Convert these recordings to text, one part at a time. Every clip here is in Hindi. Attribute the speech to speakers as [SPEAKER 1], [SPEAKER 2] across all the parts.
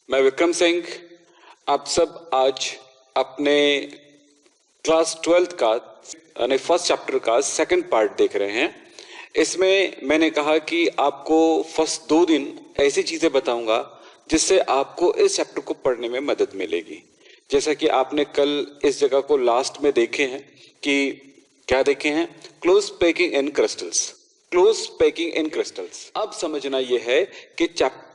[SPEAKER 1] मैं विक्रम सिंह। आप सब आज अपने क्लास 12th का यानी फर्स्ट चैप्टर का सेकंड पार्ट देख रहे हैं। इसमें मैंने कहा कि आपको फर्स्ट 2 दिन ऐसी चीजें बताऊंगा जिससे आपको इस चैप्टर को पढ़ने में मदद मिलेगी। जैसा कि आपने कल इस जगह को लास्ट में देखे हैं कि क्या देखे हैं, close packing in crystals. Close packing in crystals. अब समझना यह है कि चैप्टर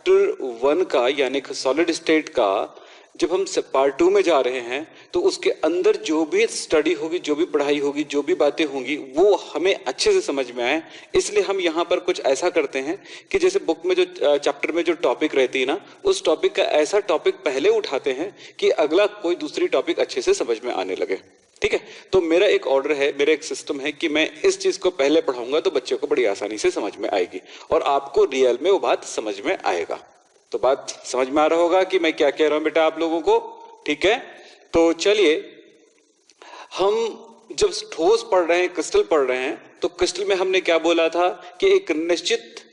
[SPEAKER 1] 1 का यानी सॉलिड स्टेट का जब हम पार्ट 2 में जा रहे हैं तो उसके अंदर जो भी स्टडी होगी, जो भी पढ़ाई होगी, जो भी बातें होंगी वो हमें अच्छे से समझ में आए। इसलिए हम यहाँ पर कुछ ऐसा करते हैं कि जैसे बुक में जो चैप्टर में जो टॉपिक रहती है ना, उस टॉपिक का ऐसा टॉपिक पहले उठाते हैं कि अगला कोई दूसरी टॉपिक अच्छे से समझ में आने लगे। ठीक है, तो मेरा एक ऑर्डर है, मेरा एक सिस्टम है कि मैं इस चीज को पहले पढ़ाऊंगा तो बच्चे को बड़ी आसानी से समझ में आएगी और आपको रियल में वो बात समझ में आएगा। तो बात समझ में आ रहा होगा कि मैं क्या कह रहा हूं बेटा आप लोगों को। ठीक है, तो चलिए, हम जब ठोस पढ़ रहे हैं, क्रिस्टल पढ़ रहे हैं, तो क्रिस्टल में हमने क्या बोला था कि एक निश्चित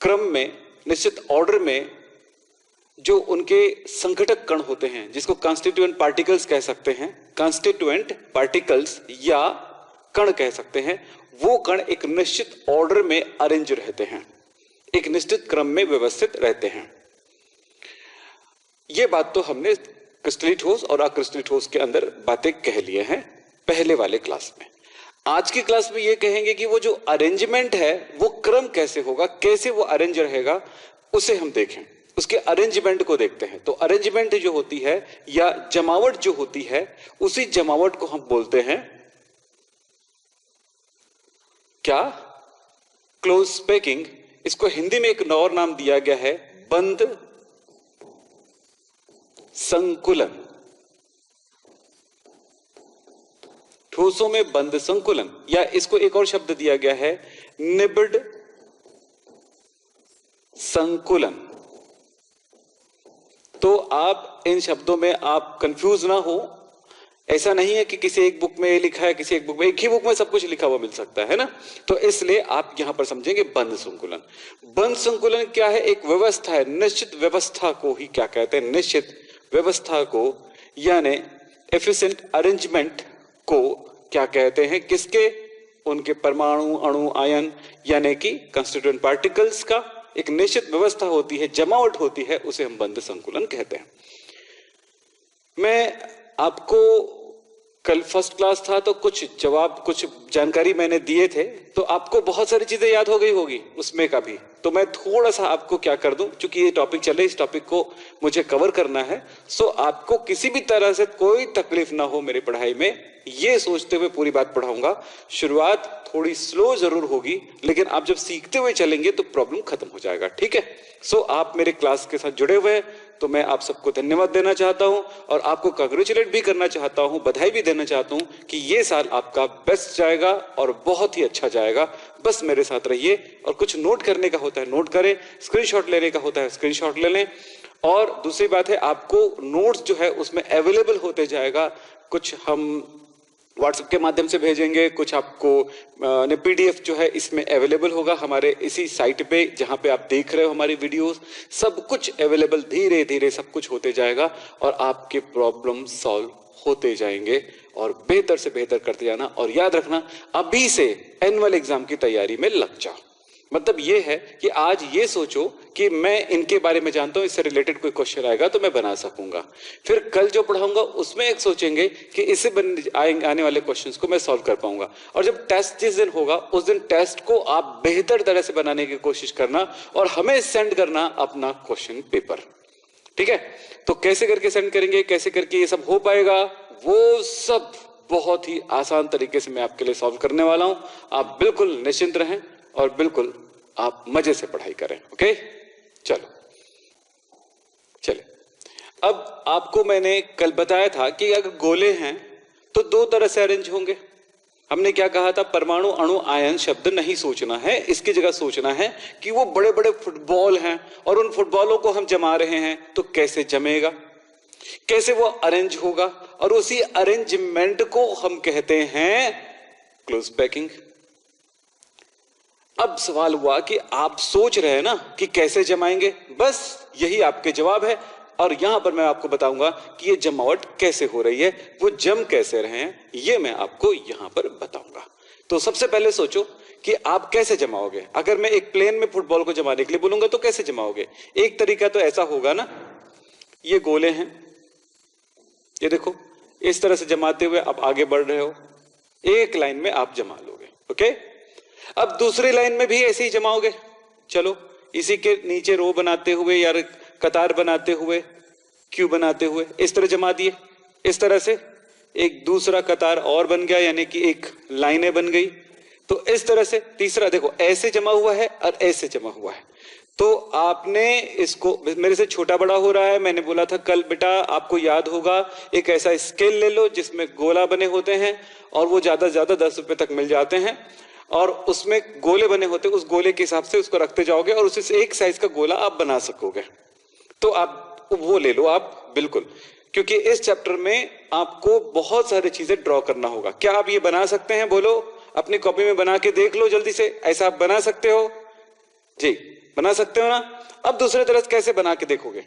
[SPEAKER 1] क्रम में, निश्चित ऑर्डर में जो उनके संघटक कण होते हैं, जिसको कॉन्स्टिट्यूएंट पार्टिकल्स कह सकते हैं, कॉन्स्टिट्यूएंट पार्टिकल्स या कण कह सकते हैं, वो कण एक निश्चित ऑर्डर में अरेंज रहते हैं, एक निश्चित क्रम में व्यवस्थित रहते हैं। ये बात तो हमने क्रिस्टलीय ठोस और अक्रिस्टलीय ठोस के अंदर बातें कह लिए हैं पहले वाले क्लास में। आज की क्लास में ये कहेंगे कि वो जो अरेंजमेंट है वो क्रम कैसे होगा, कैसे वो अरेंज रहेगा, उसे हम देखें, उसके अरेंजमेंट को देखते हैं। तो अरेंजमेंट जो होती है या जमावट जो होती है, उसी जमावट को हम बोलते हैं क्या, क्लोज पैकिंग। इसको हिंदी में एक और नाम दिया गया है बंद संकुलन। ठोसों में बंद संकुलन, या इसको एक और शब्द दिया गया है निबिड संकुलन। तो आप इन शब्दों में आप कंफ्यूज ना हो। ऐसा नहीं है कि किसी एक बुक में लिखा है, किसी एक बुक में, एक ही बुक में सब कुछ लिखा हुआ मिल सकता है ना। तो इसलिए आप यहां पर समझेंगे बंद संकुलन। बंद संकुलन क्या है? एक व्यवस्था है, निश्चित व्यवस्था को ही क्या कहते हैं, निश्चित व्यवस्था को, यानी एफिशिएंट अरेंजमेंट को क्या कहते हैं, किसके? उनके परमाणु, अणु, आयन यानी कि कंस्टिट्यूएंट पार्टिकल्स का एक निश्चित व्यवस्था होती है, जमावट होती है, उसे हम बंद संकुलन कहते हैं। मैं आपको कल फर्स्ट क्लास था तो कुछ जवाब, कुछ जानकारी मैंने दिए थे, तो आपको बहुत सारी चीजें याद हो गई होगी उसमें का भी। तो मैं थोड़ा सा आपको क्या कर दूं, क्योंकि ये टॉपिक चले, इस टॉपिक को मुझे कवर करना है, सो आपको किसी भी तरह से कोई तकलीफ ना हो मेरी पढ़ाई में, ये सोचते हुए पूरी बात पढ़ाऊंगा। शुरुआत थोड़ी स्लो जरूर होगी, लेकिन आप जब सीखते हुए चलेंगे तो प्रॉब्लम खत्म हो जाएगा। ठीक है, सो आप मेरे क्लास के साथ जुड़े हुए हैं तो मैं आप सबको धन्यवाद देना चाहता हूं और आपको कांग्रेचुलेट भी करना चाहता हूं, बधाई भी देना चाहता हूं कि ये साल आपका बेस्ट जाएगा और बहुत ही अच्छा जाएगा। बस मेरे साथ रहिए, और कुछ नोट करने का होता है नोट करें, स्क्रीनशॉट लेने का होता है स्क्रीनशॉट ले लें। और दूसरी बात है, आपको नोट्स जो है उसमें अवेलेबल होते जाएगा। कुछ हम व्हाट्सएप के माध्यम से भेजेंगे, कुछ आपको पीडीएफ जो है इसमें अवेलेबल होगा हमारे इसी साइट पे जहां पे आप देख रहे हो हमारी वीडियोस। सब कुछ अवेलेबल, धीरे धीरे सब कुछ होते जाएगा और आपके प्रॉब्लम सॉल्व होते जाएंगे और बेहतर से बेहतर करते जाना। और याद रखना, अभी से एनुअल एग्जाम की तैयारी में लग जाओ। मतलब ये है कि आज ये सोचो कि मैं इनके बारे में जानता हूं, इससे रिलेटेड कोई क्वेश्चन आएगा तो मैं बना सकूंगा। फिर कल जो पढ़ाऊंगा उसमें एक सोचेंगे कि इससे आने वाले क्वेश्चंस को मैं सॉल्व कर पाऊंगा। और जब टेस्ट जिस दिन होगा उस दिन टेस्ट को आप बेहतर तरह से बनाने की कोशिश करना और हमें सेंड करना अपना क्वेश्चन पेपर। ठीक है, तो कैसे करके सेंड करेंगे, कैसे करके ये सब हो पाएगा, वो सब बहुत ही आसान तरीके से मैं आपके लिए सॉल्व करने वाला हूं। आप बिल्कुल निश्चिंत रहें और बिल्कुल आप मजे से पढ़ाई करें। ओके, चलो चले। अब आपको मैंने कल बताया था कि अगर गोले हैं तो 2 तरह से अरेंज होंगे। हमने क्या कहा था, परमाणु, अणु, आयन शब्द नहीं सोचना है, इसकी जगह सोचना है कि वो बड़े बड़े फुटबॉल हैं और उन फुटबॉलों को हम जमा रहे हैं, तो कैसे जमेगा, कैसे वो अरेंज होगा, और उसी अरेंजमेंट को हम कहते हैं क्लोज पैकिंग। अब सवाल हुआ कि आप सोच रहे हैं ना कि कैसे जमाएंगे, बस यही आपके जवाब है। और यहां पर मैं आपको बताऊंगा कि ये जमावट कैसे हो रही है, वो जम कैसे रहे हैं, ये मैं आपको यहां पर बताऊंगा। तो सबसे पहले सोचो कि आप कैसे जमाओगे। अगर मैं एक प्लेन में फुटबॉल को जमाने के लिए बोलूंगा तो कैसे जमाओगे। एक तरीका तो ऐसा होगा ना, ये गोले हैं, ये देखो इस तरह से जमाते हुए आप आगे बढ़ रहे हो, एक लाइन में आप जमा लोगे। ओके, अब दूसरी लाइन में भी ऐसे ही जमाओगे। चलो इसी के नीचे रो बनाते हुए या कतार बनाते हुए, क्यू बनाते हुए इस तरह जमा दिए। इस तरह से एक दूसरा कतार और बन गया, यानी कि एक लाइनें बन गई। तो इस तरह से तीसरा देखो ऐसे जमा हुआ है और ऐसे जमा हुआ है। तो आपने इसको, मेरे से छोटा बड़ा हो रहा है, मैंने बोला था कल बेटा आपको याद होगा एक ऐसा स्केल ले लो जिसमें गोला बने होते हैं और वो ज्यादा से ज्यादा 10 रुपए तक मिल जाते हैं, और उसमें गोले बने होते हैं, उस गोले के हिसाब से उसको रखते जाओगे और उससे एक साइज का गोला आप बना सकोगे। तो आप वो ले लो आप, बिल्कुल, क्योंकि इस चैप्टर में आपको बहुत सारी चीजें ड्रॉ करना होगा। क्या आप ये बना सकते हैं? बोलो, अपनी कॉपी में बना के देख लो जल्दी से। ऐसा आप बना सकते हो? जी बना सकते हो ना। अब दूसरे तरफ कैसे बना के देखोगे?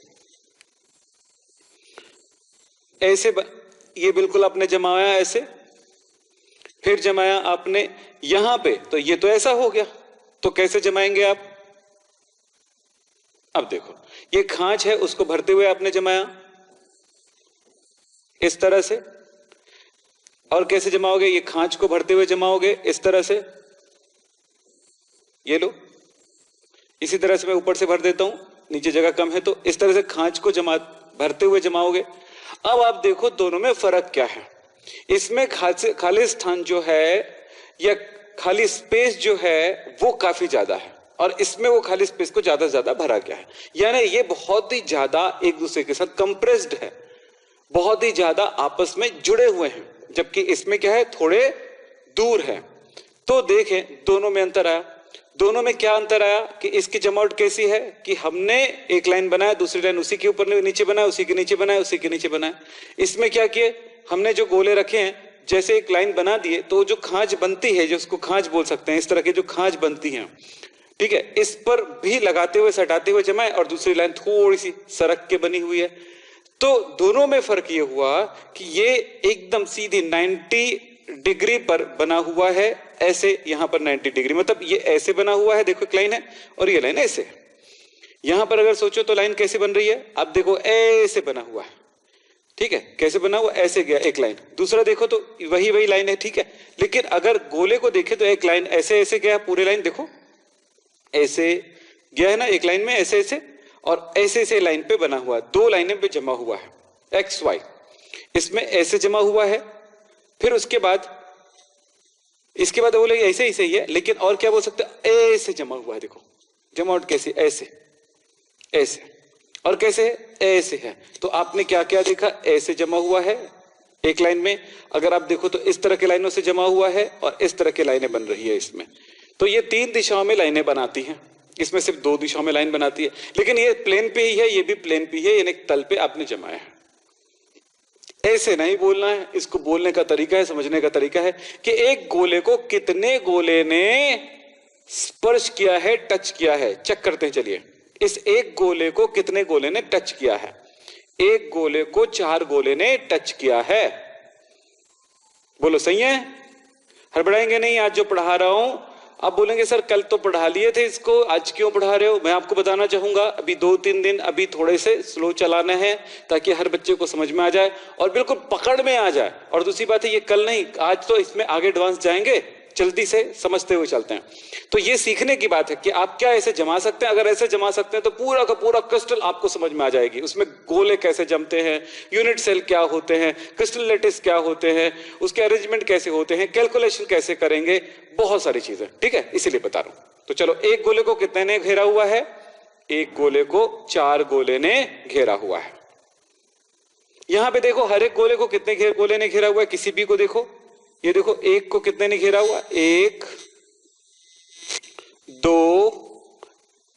[SPEAKER 1] ऐसे ये बिल्कुल आपने जमाया ऐसे, फिर जमाया आपने यहां पे, तो ये तो ऐसा हो गया। तो कैसे जमाएंगे आप? अब देखो ये खांच है, उसको भरते हुए आपने जमाया इस तरह से। और कैसे जमाओगे? ये खांच को भरते हुए जमाओगे इस तरह से। ये लो, इसी तरह से मैं ऊपर से भर देता हूं, नीचे जगह कम है, तो इस तरह से खांच को भरते हुए जमाओगे। अब आप देखो दोनों में फर्क क्या है। इसमें खाली स्थान जो है या खाली स्पेस जो है वो काफी ज्यादा है, और इसमें वो खाली स्पेस को ज्यादा से ज्यादा भरा गया है। यानी ये बहुत ही ज्यादा एक दूसरे के साथ कंप्रेस्ड है, बहुत ही ज्यादा आपस में जुड़े हुए हैं, जबकि इसमें क्या है, थोड़े दूर है। तो देखें दोनों में अंतर आया। दोनों में क्या अंतर आया कि इसकी जमावट कैसी है कि हमने एक लाइन बनाया, दूसरी लाइन उसी के ऊपर नीचे बनाया, उसी के नीचे बनाया, उसी के नीचे बनाया। इसमें क्या किए, हमने जो गोले रखे हैं जैसे एक लाइन बना दिए, तो जो खांच बनती है, जिसको खांच बोल सकते हैं, इस तरह की जो खांच बनती है, ठीक है, इस पर भी लगाते हुए सटाते हुए जमाए, और दूसरी लाइन थोड़ी सी सरक के बनी हुई है। तो दोनों में फर्क ये हुआ कि ये एकदम सीधी 90 डिग्री पर बना हुआ है, ऐसे यहां पर 90 डिग्री, मतलब ये ऐसे बना हुआ है, देखो एक लाइन है और ये लाइन ऐसे। यहां पर अगर सोचो तो लाइन कैसे बन रही है, अब देखो ऐसे बना हुआ है, ठीक है, कैसे बना हुआ, ऐसे गया एक लाइन, दूसरा देखो तो वही लाइन है, ठीक है। लेकिन अगर गोले को देखे तो एक लाइन ऐसे ऐसे गया, पूरे लाइन देखो ऐसे गया है ना, एक लाइन में ऐसे ऐसे, और ऐसे ऐसे लाइन पे बना हुआ है, दो लाइनें पे जमा हुआ है एक्स वाई। इसमें ऐसे जमा हुआ है, फिर उसके बाद इसके बाद बोले ऐसे ही सही है, लेकिन और क्या बोल सकते हैं, ऐसे जमा हुआ है। देखो जमावट कैसे, ऐसे ऐसे, और कैसे है, ऐसे है। तो आपने क्या क्या देखा, ऐसे जमा हुआ है एक लाइन में, अगर आप देखो तो इस तरह के लाइनों से जमा हुआ है, और इस तरह की लाइनें बन रही है इसमें। तो ये 3 दिशाओं में लाइनें बनाती हैं, इसमें सिर्फ 2 दिशाओं में लाइन बनाती है, लेकिन ये प्लेन पे ही है, ये भी प्लेन पे ही है, यानी तल पे आपने जमाया है। ऐसे नहीं बोलना है, इसको बोलने का तरीका है, समझने का तरीका है कि एक गोले को कितने गोले ने स्पर्श किया है, टच किया है। चेक करते हैं, चलिए इस एक गोले को कितने गोले ने टच किया है। एक गोले को 4 गोले ने टच किया है। बोलो सही है? हड़बड़ाएंगे नहीं, आज जो पढ़ा रहा हूं आप बोलेंगे सर कल तो पढ़ा लिए थे इसको, आज क्यों पढ़ा रहे हो। मैं आपको बताना चाहूंगा, अभी 2-3 दिन अभी थोड़े से स्लो चलाना है ताकि हर बच्चे को समझ में आ जाए और बिल्कुल पकड़ में आ जाए। और दूसरी बात है, ये कल नहीं, आज तो इसमें आगे एडवांस जाएंगे, जल्दी से समझते हुए चलते हैं। तो ये सीखने की बात है कि आप क्या ऐसे जमा सकते हैं। अगर ऐसे जमा सकते हैं तो पूरा का पूरा क्रिस्टल आपको समझ में आ जाएगी। उसमें गोले कैसे जमते हैं, यूनिट सेल क्या होते हैं, क्रिस्टल लैटिस क्या होते हैं, उसके अरेंजमेंट कैसे होते हैं, कैलकुलेशन कैसे करेंगे, बहुत सारी चीजें, ठीक है, इसीलिए बता रहा हूं। तो चलो, एक गोले को कितने ने घेरा हुआ है, एक गोले को 4 गोले ने घेरा हुआ है। यहां पे देखो हर एक गोले को कितने गोले ने घेरा हुआ है, किसी भी को देखो, ये देखो एक को कितने ने घेरा हुआ, 1 2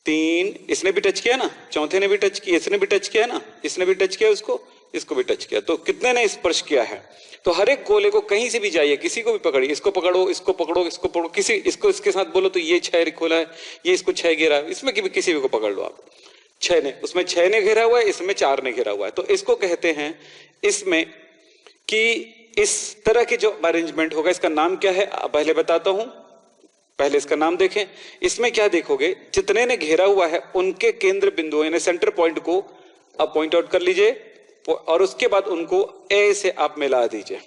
[SPEAKER 1] 3, इसने भी टच किया ना, चौथे ने भी टच किया, इसने भी टच किया ना, इसने भी टच किया, उसको इसको भी टच किया, तो कितने ने स्पर्श किया है। तो हर एक गोले को कहीं से भी जाइए, किसी को भी पकड़िए, इसको पकड़ो, इसको पकड़ो, इसको पकड़ो, किसी इसको इसके साथ बोलो तो ये 6 खोला है, ये इसको 6 घेरा है, इसमें किसी भी को पकड़ लो आप, 6 ने, उसमें 6 ने घेरा हुआ है, इसमें 4 ने घेरा हुआ है। तो इसको कहते हैं इसमें कि इस तरह की जो अरेंजमेंट होगा, इसका नाम क्या है पहले बताता हूं, पहले इसका नाम देखें। इसमें क्या देखोगे, जितने ने घेरा हुआ है उनके केंद्र बिंदु यानी सेंटर पॉइंट को आप पॉइंट आउट कर लीजिए और उसके बाद उनको ए से आप मिला दीजिए।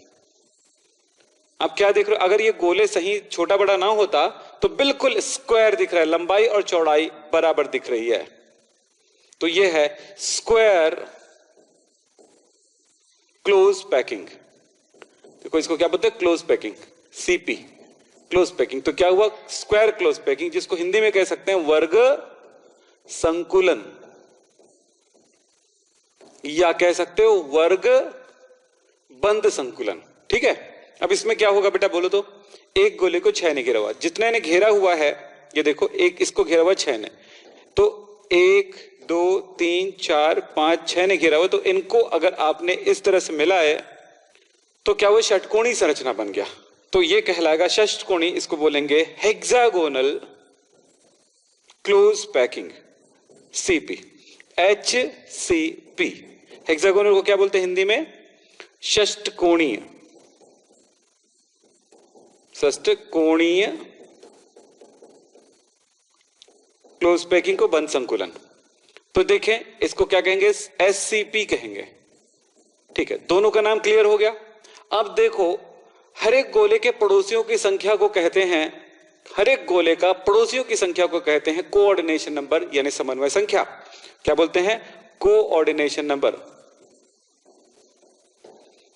[SPEAKER 1] आप क्या देख रहे हो, अगर ये गोले सही छोटा बड़ा ना होता तो बिल्कुल स्क्वायर दिख रहा है, लंबाई और चौड़ाई बराबर दिख रही है। तो ये है स्क्वायर क्लोज पैकिंग। देखो इसको क्या बोलते हैं, close packing, CP, close packing. तो क्या हुआ, स्क्वायर क्लोज पैकिंग, जिसको हिंदी में कह सकते हैं वर्ग संकुलन, या कह सकते हो वर्ग बंद संकुलन। ठीक है, अब इसमें क्या होगा बेटा बोलो तो, एक गोले को 6 ने घेरा हुआ, जितने ने घेरा हुआ है ये देखो, एक इसको घेरा हुआ 6 ने, तो 1 2 3 4 5 6 ने घेरा हुआ। तो इनको अगर आपने इस तरह से मिलाए तो क्या वो षटकोणी संरचना बन गया। तो ये कहलाएगा षटकोणी, इसको बोलेंगे hexagonal close packing, CP, HCP। Hexagonal को क्या बोलते हैं हिंदी में, षटकोणीय, षटकोणीय क्लोज पैकिंग को बंद संकुलन। तो देखें इसको क्या कहेंगे, SCP कहेंगे। ठीक है, दोनों का नाम क्लियर हो गया। अब देखो हर एक गोले के पड़ोसियों की संख्या को कहते हैं, हर एक गोले का पड़ोसियों की संख्या को कहते हैं कोऑर्डिनेशन नंबर यानी समन्वय संख्या। क्या बोलते हैं, कोऑर्डिनेशन नंबर,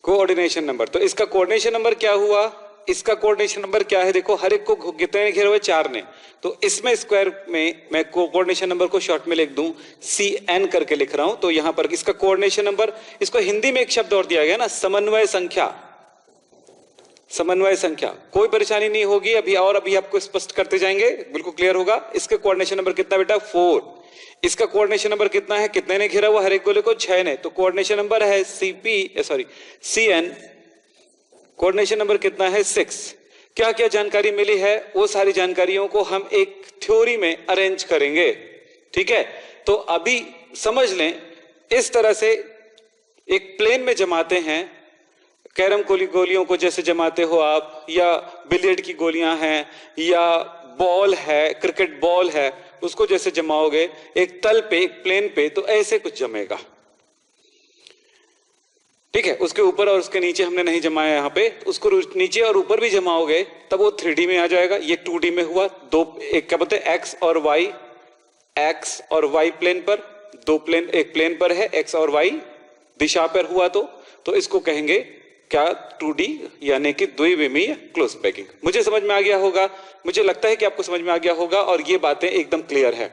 [SPEAKER 1] कोऑर्डिनेशन नंबर। तो इसका कोऑर्डिनेशन नंबर क्या हुआ, इसका कोऑर्डिनेशन नंबर क्या है, देखो हर एक को कितने ने घेरा हुआ है, 4 ने। तो इसमें स्क्वायर में मैं कोऑर्डिनेशन नंबर को शॉर्ट में लिख दूं, CN करके लिख रहा हूं। तो यहां पर इसका कोऑर्डिनेशन नंबर, इसको हिंदी में एक शब्द और दिया गया ना, समन्वय संख्या, समन्वय संख्या। कोई परेशानी नहीं होगी अभी, और अभी आपको स्पष्ट करते जाएंगे, बिल्कुल क्लियर होगा। इसका कोऑर्डिनेशन नंबर कितना बेटा, 4। इसका कोऑर्डिनेशन नंबर कितना है, कितने ने घेरा हुआ हर एक गोले को, 6 ने। तो कोऑर्डिनेशन नंबर है CN, कोऑर्डिनेशन नंबर कितना है, 6। क्या क्या जानकारी मिली है, वो सारी जानकारियों को हम एक थ्योरी में अरेंज करेंगे। ठीक है, तो अभी समझ लें, इस तरह से एक प्लेन में जमाते हैं, कैरम गोलियों को जैसे जमाते हो आप, या बिलियर्ड की गोलियां हैं, या बॉल है, क्रिकेट बॉल है, उसको जैसे जमाओगे एक तल पे, एक प्लेन पे, तो ऐसे कुछ जमेगा। ठीक है, उसके ऊपर और उसके नीचे हमने नहीं जमाया यहाँ पे, उसको नीचे और ऊपर भी जमाओगे तब वो 3D में आ जाएगा। ये 2D में हुआ, एक क्या बोलते हैं, एक्स और वाई प्लेन पर, दो प्लेन एक प्लेन पर है, एक्स और वाई दिशा पर हुआ। तो इसको कहेंगे क्या, 2D यानी कि द्विविमीय क्लोज पैकिंग। मुझे समझ में आ गया होगा, मुझे लगता है कि आपको समझ में आ गया होगा और ये बातें एकदम क्लियर है।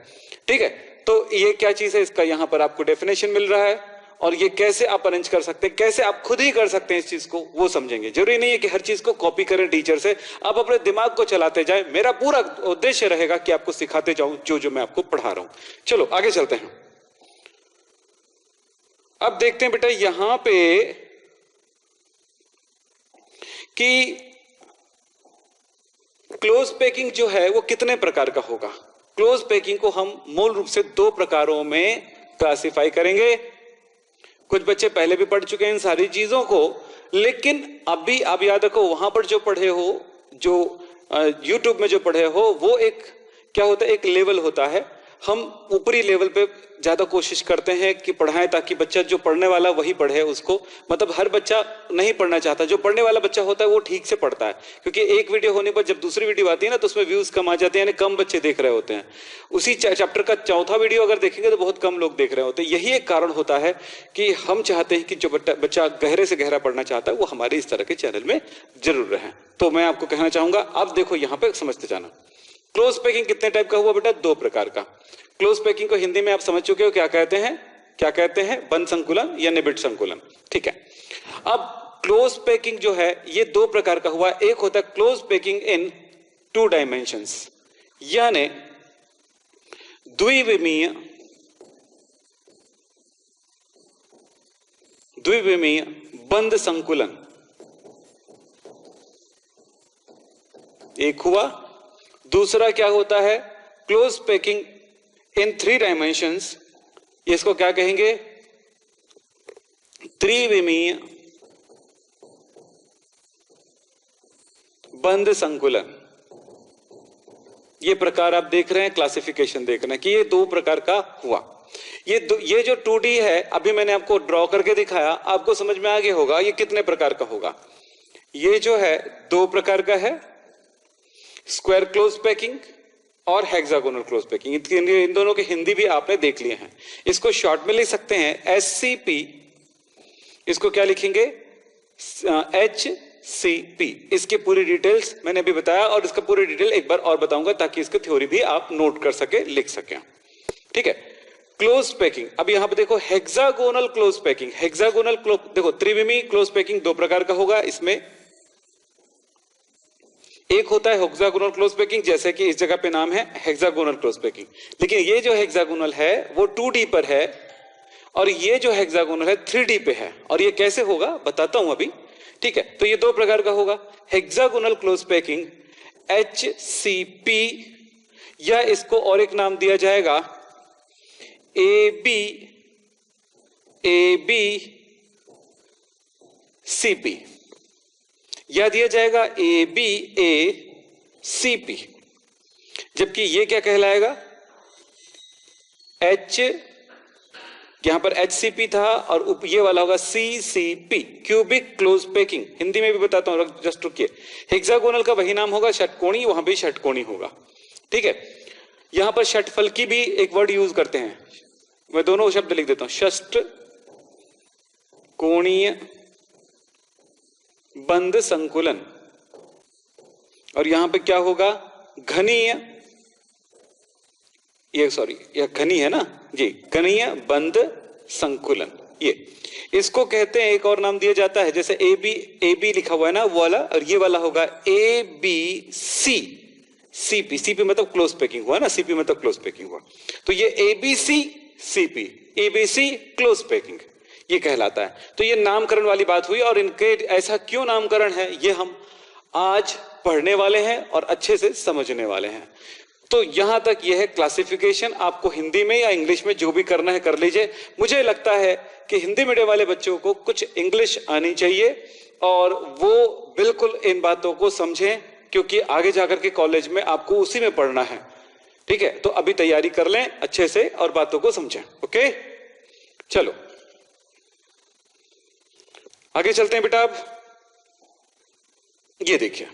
[SPEAKER 1] ठीक है, तो ये क्या चीज है, इसका यहां पर आपको डेफिनेशन मिल रहा है, और ये कैसे आप अरेंज कर सकते हैं, कैसे आप खुद ही कर सकते हैं इस चीज को, वो समझेंगे। जरूरी नहीं है कि हर चीज को कॉपी करें टीचर से, आप अपने दिमाग को चलाते जाएं। मेरा पूरा उद्देश्य रहेगा कि आपको सिखाते जाऊं जो मैं आपको पढ़ा रहा हूं। चलो आगे चलते हैं। अब देखते हैं बेटा यहां पे कि क्लोज पैकिंग जो है वो कितने प्रकार का होगा। क्लोज पैकिंग को हम मूल रूप से 2 प्रकारों में क्लासिफाई करेंगे। कुछ बच्चे पहले भी पढ़ चुके हैं इन सारी चीजों को, लेकिन अभी आप याद रखो, वहां पर जो पढ़े हो, जो YouTube में जो पढ़े हो, वो एक क्या होता है, एक लेवल होता है। हम ऊपरी लेवल पे ज्यादा कोशिश करते हैं कि पढ़ाएं ताकि बच्चा जो पढ़ने वाला वही पढ़े उसको, मतलब हर बच्चा नहीं पढ़ना चाहता, जो पढ़ने वाला बच्चा होता है वो ठीक से पढ़ता है। क्योंकि एक वीडियो होने पर जब दूसरी वीडियो आती है ना, तो उसमें व्यूज कम आ जाते हैं, यानी कम बच्चे देख रहे होते हैं। उसी चैप्टर का चौथा वीडियो अगर देखेंगे तो बहुत कम लोग देख रहे होते हैं। यही एक कारण होता है कि हम चाहते हैं कि जो बच्चा गहरे से गहरा पढ़ना चाहता है वो हमारे इस तरह के चैनल में जरूर रहे। तो मैं आपको कहना चाहूंगा, अब देखो यहां पर समझते जाना। क्लोज पैकिंग कितने टाइप का हुआ बेटा, 2 प्रकार का। क्लोज पैकिंग को हिंदी में आप समझ चुके हो, क्या कहते हैं, क्या कहते हैं, बंद संकुलन या निबिड़ संकुलन। ठीक है, अब क्लोज पैकिंग जो है ये 2 प्रकार का हुआ। एक होता है क्लोज पैकिंग इन 2 डायमेंशंस, यानी द्विविमीय बंद संकुलन एक हुआ। दूसरा क्या होता है, क्लोज पैकिंग इन 3 डायमेंशंस, इसको क्या कहेंगे? त्रिविमीय बंद संकुलन। ये प्रकार आप देख रहे हैं, क्लासिफिकेशन देख रहे हैं कि ये दो प्रकार का हुआ। ये जो 2D है, अभी मैंने आपको ड्रॉ करके दिखाया, आपको समझ में आ गया होगा ये कितने प्रकार का होगा। ये जो है दो प्रकार का है, स्क्वायर क्लोज पैकिंग और हेक्सागोनल क्लोज पैकिंग। इन दोनों के हिंदी भी आपने देख लिए हैं। इसको शॉर्ट में लिख सकते हैं SCP। इसको क्या लिखेंगे? HCP। इसकी पूरी डिटेल्स मैंने अभी बताया और इसका पूरी डिटेल एक बार और बताऊंगा ताकि इसकी थ्योरी भी आप नोट कर सके, लिख सके। ठीक है, क्लोज पैकिंग। अब यहां पे देखो hexagonal close packing. Hexagonal close, देखो त्रिविमीय क्लोज पैकिंग दो प्रकार का होगा। इसमें एक होता है हेक्सागोनल क्लोज पैकिंग, जैसे कि इस जगह पे नाम है हेक्सागोनल क्लोज पैकिंग। लेकिन ये जो हेक्सागोनल है वो 2D पर है और ये जो हेक्सागोनल है 3D पे है। और ये कैसे होगा बताता हूं अभी। ठीक है, तो ये दो प्रकार का होगा। हेक्सागोनल क्लोज पैकिंग HCP, या इसको और एक नाम दिया जाएगा ABCP, या दिया जाएगा ABACP। जबकि ये क्या कहलाएगा? यहां पर HCP था और ये वाला होगा CCP, cubic close packing. Hindi में भी बताता हूं, जस्ट रुकिए। हेक्सागोनल का वही नाम होगा, षटकोणी, वहां भी षटकोणी होगा। ठीक है, यहां पर षटफलकी भी एक वर्ड यूज करते हैं, मैं दोनों शब्द लिख देता हूं, षटकोणीय बंद संकुलन। और यहां पे क्या होगा? घनीय, ये सॉरी यह घनी है ना जी, घनीय बंद संकुलन। ये इसको कहते हैं, एक और नाम दिया जाता है, जैसे AB लिखा हुआ है ना वो वाला, और ये वाला होगा ABCCP। CP मतलब क्लोज पैकिंग हुआ ना, CP मतलब क्लोज पैकिंग हुआ। तो ये ABCCP, ABC क्लोज पैकिंग, ये कहलाता है। तो ये नामकरण वाली बात हुई। और इनके ऐसा क्यों नामकरण है ये हम आज पढ़ने वाले हैं और अच्छे से समझने वाले हैं। तो यहां तक यह है क्लासिफिकेशन। आपको हिंदी में या इंग्लिश में जो भी करना है कर लीजिए। मुझे लगता है कि हिंदी मीडियम वाले बच्चों को कुछ इंग्लिश आनी चाहिए और वो बिल्कुल इन बातों को समझें, क्योंकि आगे जाकर के कॉलेज में आपको उसी में पढ़ना है। ठीक है, तो अभी तैयारी कर लें अच्छे से और बातों को समझें। ओके, चलो आगे चलते हैं बेटा। अब ये देखिए,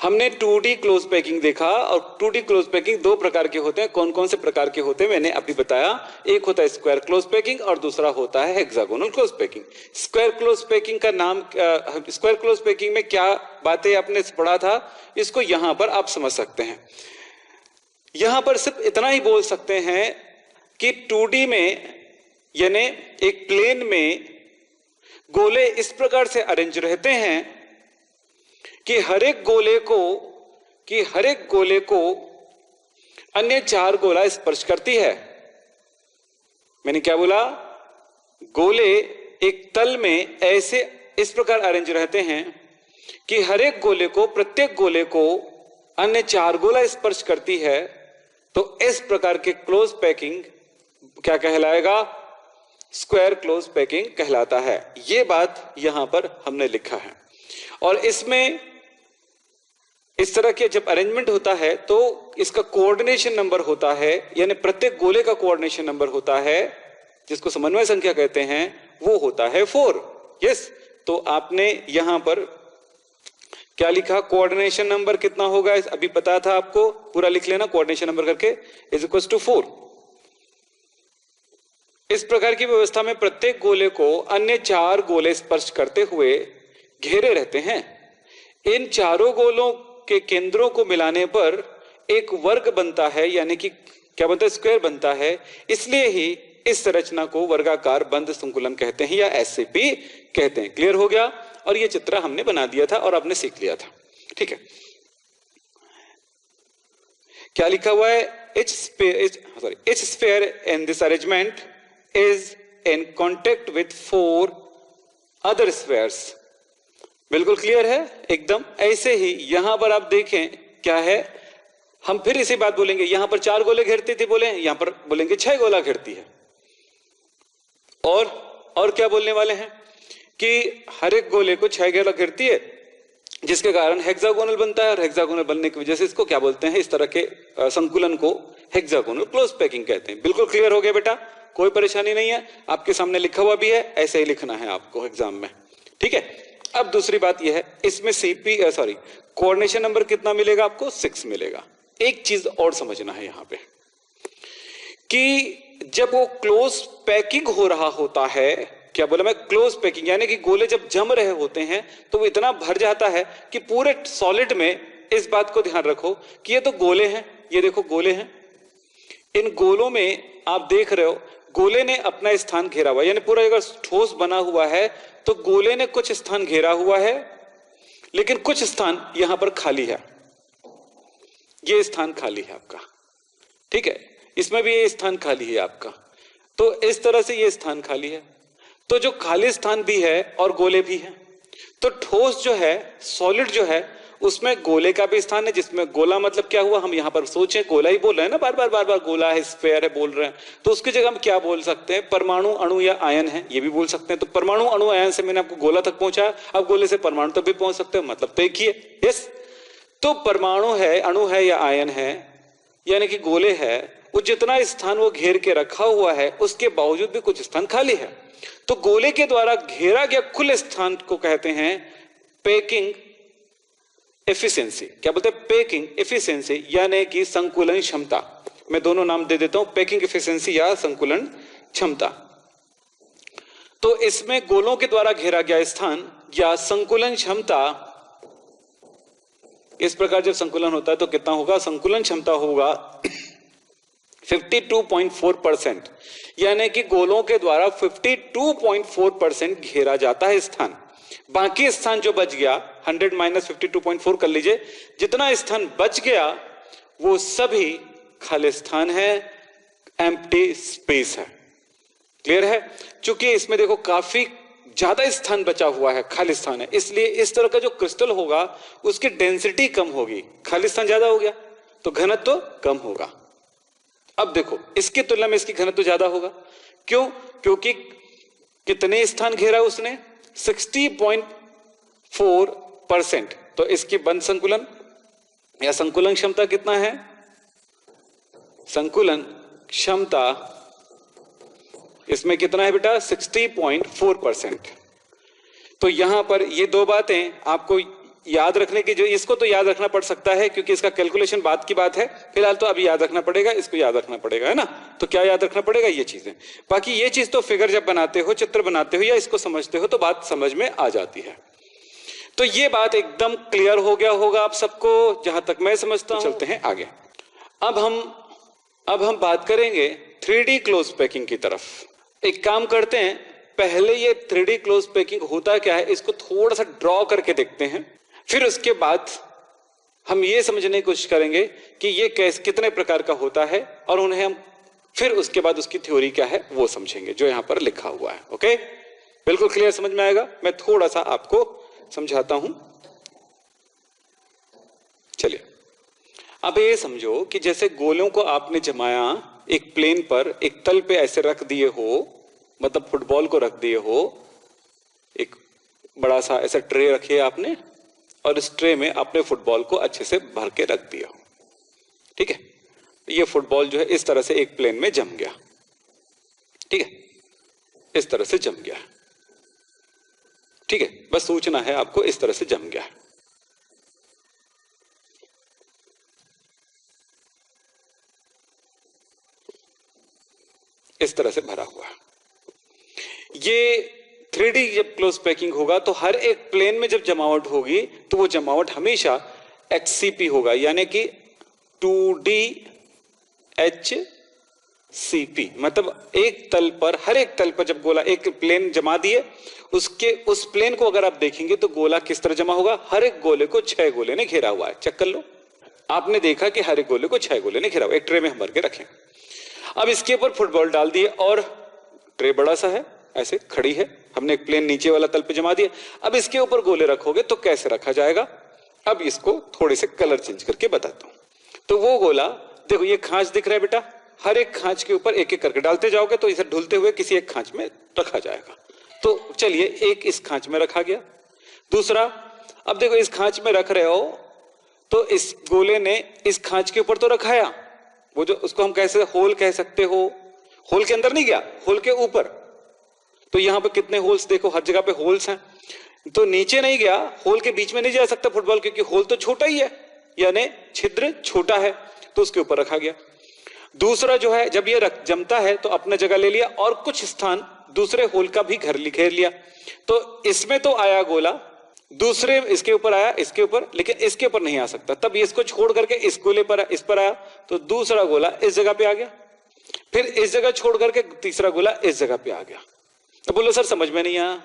[SPEAKER 1] हमने 2D क्लोज पैकिंग देखा और 2D क्लोज पैकिंग दो प्रकार के होते हैं। कौन कौन से प्रकार के होते हैं मैंने अभी बताया। एक होता है स्क्वायर क्लोज पैकिंग और दूसरा होता है hexagonal close packing. Square close packing का नाम, स्क्वायर क्लोज पैकिंग में क्या बातें आपने पढ़ा था, इसको यहां पर आप समझ सकते हैं। यहां पर सिर्फ इतना ही बोल सकते हैं कि 2D में, यानी एक प्लेन में गोले इस प्रकार से अरेंज रहते हैं कि हर एक गोले को अन्य चार गोला स्पर्श करती है। मैंने क्या बोला? गोले एक तल में ऐसे इस प्रकार अरेंज रहते हैं कि हर एक गोले को, प्रत्येक गोले को अन्य चार गोला स्पर्श करती है। तो इस प्रकार के क्लोज पैकिंग क्या कहलाएगा? स्क्वायर क्लोज पैकिंग कहलाता है। यह बात यहां पर हमने लिखा है। और इसमें इस तरह के जब अरेंजमेंट होता है तो इसका कोऑर्डिनेशन नंबर होता है, यानी प्रत्येक गोले का कोऑर्डिनेशन नंबर होता है, जिसको समन्वय संख्या कहते हैं, वो होता है 4। यस, तो आपने यहां पर क्या लिखा? कोऑर्डिनेशन नंबर कितना होगा अभी पता था आपको, पूरा लिख लेना कोऑर्डिनेशन नंबर करके, इज इक्वल टू 4। इस प्रकार की व्यवस्था में प्रत्येक गोले को अन्य चार गोले स्पर्श करते हुए घेरे रहते हैं। इन चारों गोलों के केंद्रों को मिलाने पर एक वर्ग बनता है, यानी कि क्या बनता है? स्क्वायर बनता है। इसलिए ही इस संरचना को वर्गाकार बंद संकुलन कहते हैं या SCP कहते हैं। क्लियर हो गया? और ये चित्र हमने बना दिया था और आपने सीख लिया था। ठीक है, क्या लिखा हुआ है? each sphere in this arrangement is in contact with 4 other spheres। बिल्कुल क्लियर है एकदम। ऐसे ही यहां पर आप देखें क्या है, हम फिर इसी बात बोलेंगे। यहां पर 4 गोले घेरती थी बोले, यहां पर बोलेंगे 6 गोला घेरती है। और क्या बोलने वाले हैं कि हर एक गोले को 6 घेरा घेरती है, जिसके कारण हेक्सागोनल बनता है, और हेक्सागोनल बनने की वजह से इसको क्या बोलते हैं, इस तरह के संकुलन को हेक्सागोनल क्लोज पैकिंग कहते हैं। बिल्कुल क्लियर हो गया बेटा, कोई परेशानी नहीं है, आपके सामने लिखा हुआ भी है, ऐसे ही लिखना है आपको एग्जाम में, ठीक है। अब दूसरी बात यह है, इसमें कोऑर्डिनेशन नंबर कितना मिलेगा आपको, 6 मिलेगा। एक चीज और समझना है यहां पे कि जब वो क्लोज पैकिंग हो रहा होता है, क्या बोला मैं, क्लोज पैकिंग, यानी कि गोले जब जम रहे होते हैं तो वो इतना भर जाता है कि पूरे सॉलिड में, इस बात को ध्यान रखो कि ये तो गोले हैं, ये देखो गोले हैं, इन गोलों में आप देख रहे हो गोले ने अपना स्थान घेरा हुआ, यानी पूरा अगर ठोस बना हुआ है तो गोले ने कुछ स्थान घेरा हुआ है, लेकिन कुछ स्थान यहां पर खाली है, ये स्थान खाली है आपका, ठीक है, इसमें भी ये स्थान खाली है आपका, तो इस तरह से ये स्थान खाली है। तो जो खाली स्थान भी है और गोले भी हैं, तो ठोस जो है, सॉलिड जो है, उसमें गोले का भी स्थान है, जिसमें गोला मतलब क्या हुआ, हम यहां पर सोचें गोला ही बोल रहे हैं ना, बार बार गोला है, स्फेयर है बोल रहे हैं, तो उसकी जगह हम क्या बोल सकते हैं, परमाणु, अणु या आयन है, ये भी बोल सकते हैं। तो परमाणु, अणु, आयन से मैंने आपको गोला तक पहुंचा, अब गोले से परमाणु तक भी पहुंच सकते हो, मतलब तो एक ही है, यस। तो परमाणु है, अणु है या आयन है, यानी कि गोले है, वो जितना स्थान वो घेर के रखा हुआ है उसके बावजूद भी कुछ स्थान खाली है, तो गोले के द्वारा घेरा गया कुल स्थान को कहते हैं पैकिंग एफिशिएंसी। क्या बोलते हैं, पैकिंग एफिशिएंसी, यानी कि संकुलन क्षमता। मैं दोनों नाम दे देता हूं, पैकिंग एफिशिएंसी या संकुलन क्षमता। तो इसमें गोलों के द्वारा घेरा गया स्थान या संकुलन क्षमता, इस प्रकार जब संकुलन होता है तो कितना होगा, संकुलन क्षमता होगा 52.4%, यानी कि गोलों के द्वारा 52.4% घेरा जाता है स्थान। बाकी स्थान जो बच गया, 100 माइनस 52.4 कर लीजिए, जितना स्थान बच गया वो सभी खाली स्थान है, एम्प्टी स्पेस है। क्लियर है, क्योंकि इसमें देखो काफी ज्यादा स्थान बचा हुआ है, खाली स्थान है, इसलिए इस तरह का जो क्रिस्टल होगा उसकी डेंसिटी कम होगी, खाली स्थान ज्यादा हो गया तो घनत्व तो कम होगा। अब देखो इसकी तुलना में इसकी घनत्व ज्यादा होगा, क्यों, क्योंकि कितने स्थान घेरा उसने, 60.4%, तो इसकी बंध संकुलन या संकुलन क्षमता कितना है, संकुलन क्षमता इसमें कितना है बेटा, 60.4%। तो यहां पर ये दो बातें आपको याद रखने की, जो इसको तो याद रखना पड़ सकता है क्योंकि इसका कैलकुलेशन बाद की बात है, फिलहाल तो अभी याद रखना पड़ेगा, इसको याद रखना पड़ेगा, है ना। तो क्या याद रखना पड़ेगा, ये चीजें। बाकी ये चीज तो फिगर जब बनाते हो, चित्र बनाते हो या इसको समझते हो तो बात समझ में आ जाती है। तो ये बात एकदम क्लियर हो गया होगा आप सबको, जहां तक मैं समझता हूं। चलते हैं आगे। अब हम बात करेंगे 3D क्लोज पैकिंग की तरफ। एक काम करते हैं, पहले ये 3D क्लोज पैकिंग होता क्या है इसको थोड़ा सा ड्रॉ करके देखते हैं, फिर उसके बाद हम ये समझने की कोशिश करेंगे कि ये कितने प्रकार का होता है, और उन्हें हम फिर उसके बाद उसकी थ्योरी क्या है वो समझेंगे, जो यहां पर लिखा हुआ है। ओके, बिल्कुल क्लियर समझ में आएगा। मैं थोड़ा सा आपको समझाता हूं। चलिए, अब ये समझो कि जैसे गोलों को आपने जमाया एक प्लेन पर, एक तल पे ऐसे रख दिए हो, मतलब फुटबॉल को रख दिए हो, एक बड़ा सा ऐसा ट्रे रखिए आपने, और इस ट्रे में आपने फुटबॉल को अच्छे से भर के रख दिया हो, ठीक है। ये फुटबॉल जो है इस तरह से एक प्लेन में जम गया, ठीक है, इस तरह से जम गया, ठीक है, बस सोचना है आपको, इस तरह से जम गया। इस तरह से भरा हुआ। ये 3D जब क्लोज पैकिंग होगा तो हर एक प्लेन में जब जमावट होगी तो वो जमावट हमेशा HCP होगा, यानी कि 2DHCP, मतलब एक तल पर, हर एक तल पर जब गोला, एक प्लेन जमा दिए, उसके उस प्लेन को अगर आप देखेंगे तो गोला किस तरह जमा होगा, हर एक गोले को 6 गोले ने घेरा हुआ है। चेक कर लो, आपने देखा कि हर एक गोले को 6 गोले ने घेरा हुआ, एक ट्रे में हम भर के रखें। अब इसके ऊपर फुटबॉल डाल दिए और ट्रे बड़ा सा है, ऐसे खड़ी है, हमने एक प्लेन नीचे वाला तल पे जमा दिया। अब इसके ऊपर गोले रखोगे तो कैसे रखा जाएगा, अब इसको थोड़े से कलर चेंज करके बताता हूं। तो वो गोला देखो, ये खांच दिख रहा है बेटा, हर एक खांच के ऊपर एक एक करके डालते जाओगे तो इसे ढुलते हुए किसी एक खांच में रखा जाएगा। तो चलिए, एक इस खांच में रखा गया। दूसरा, अब देखो इस खांच में रख रहे हो तो इस गोले ने इस खांच के ऊपर तो रखाया, वो जो उसको हम कैसे होल कह सकते हो, होल के अंदर नहीं गया, होल के ऊपर। तो यहां पे कितने होल्स देखो, हर जगह पे होल्स हैं। तो नीचे नहीं गया, होल के बीच में नहीं जा सकता फुटबॉल, क्योंकि होल तो छोटा ही है, यानी छिद्र छोटा है, तो उसके ऊपर रखा गया। दूसरा जो है, जब ये जमता है तो अपना जगह ले लिया और कुछ स्थान दूसरे होल का भी घेर लिया। तो इसमें तो आया गोला, दूसरे इसके ऊपर आया, इसके ऊपर, लेकिन इसके ऊपर नहीं आ सकता। तब इसको छोड़ करके इस गोले पर, इस पर आया, तो दूसरा गोला इस जगह पे आ गया। फिर इस जगह छोड़ करके तीसरा गोला इस जगह पे आ गया। तो बोलो सर समझ में नहीं आया।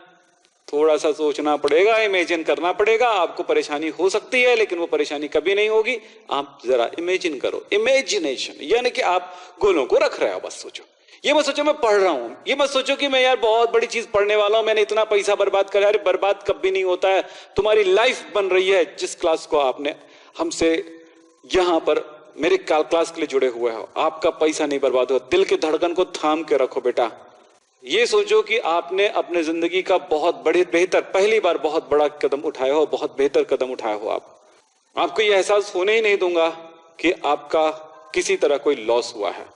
[SPEAKER 1] थोड़ा सा सोचना पड़ेगा, इमेजिन करना पड़ेगा। आपको परेशानी हो सकती है, लेकिन वो परेशानी कभी नहीं होगी। आप जरा इमेजिन करो, इमेजिनेशन, यानी कि आप गोलों को रख रहे हो। बस सोचो, ये मत सोचो मैं पढ़ रहा हूं, ये मत सोचो कि मैं यार बहुत बड़ी चीज पढ़ने वाला हूं, मैंने इतना पैसा बर्बाद करा। अरे बर्बाद कभी नहीं होता है, तुम्हारी लाइफ बन रही है। जिस क्लास को आपने हमसे यहां पर मेरे क्लास के लिए जुड़े हुए हो, आपका पैसा नहीं बर्बाद हुआ। दिल के धड़कन को थाम के रखो बेटा। ये सोचो कि आपने अपने जिंदगी का बहुत बड़े बेहतर, पहली बार बहुत बड़ा कदम उठाया हो, बहुत बेहतर कदम उठाया हो। आपको यह एहसास होने ही नहीं दूंगा कि आपका किसी तरह कोई लॉस हुआ है।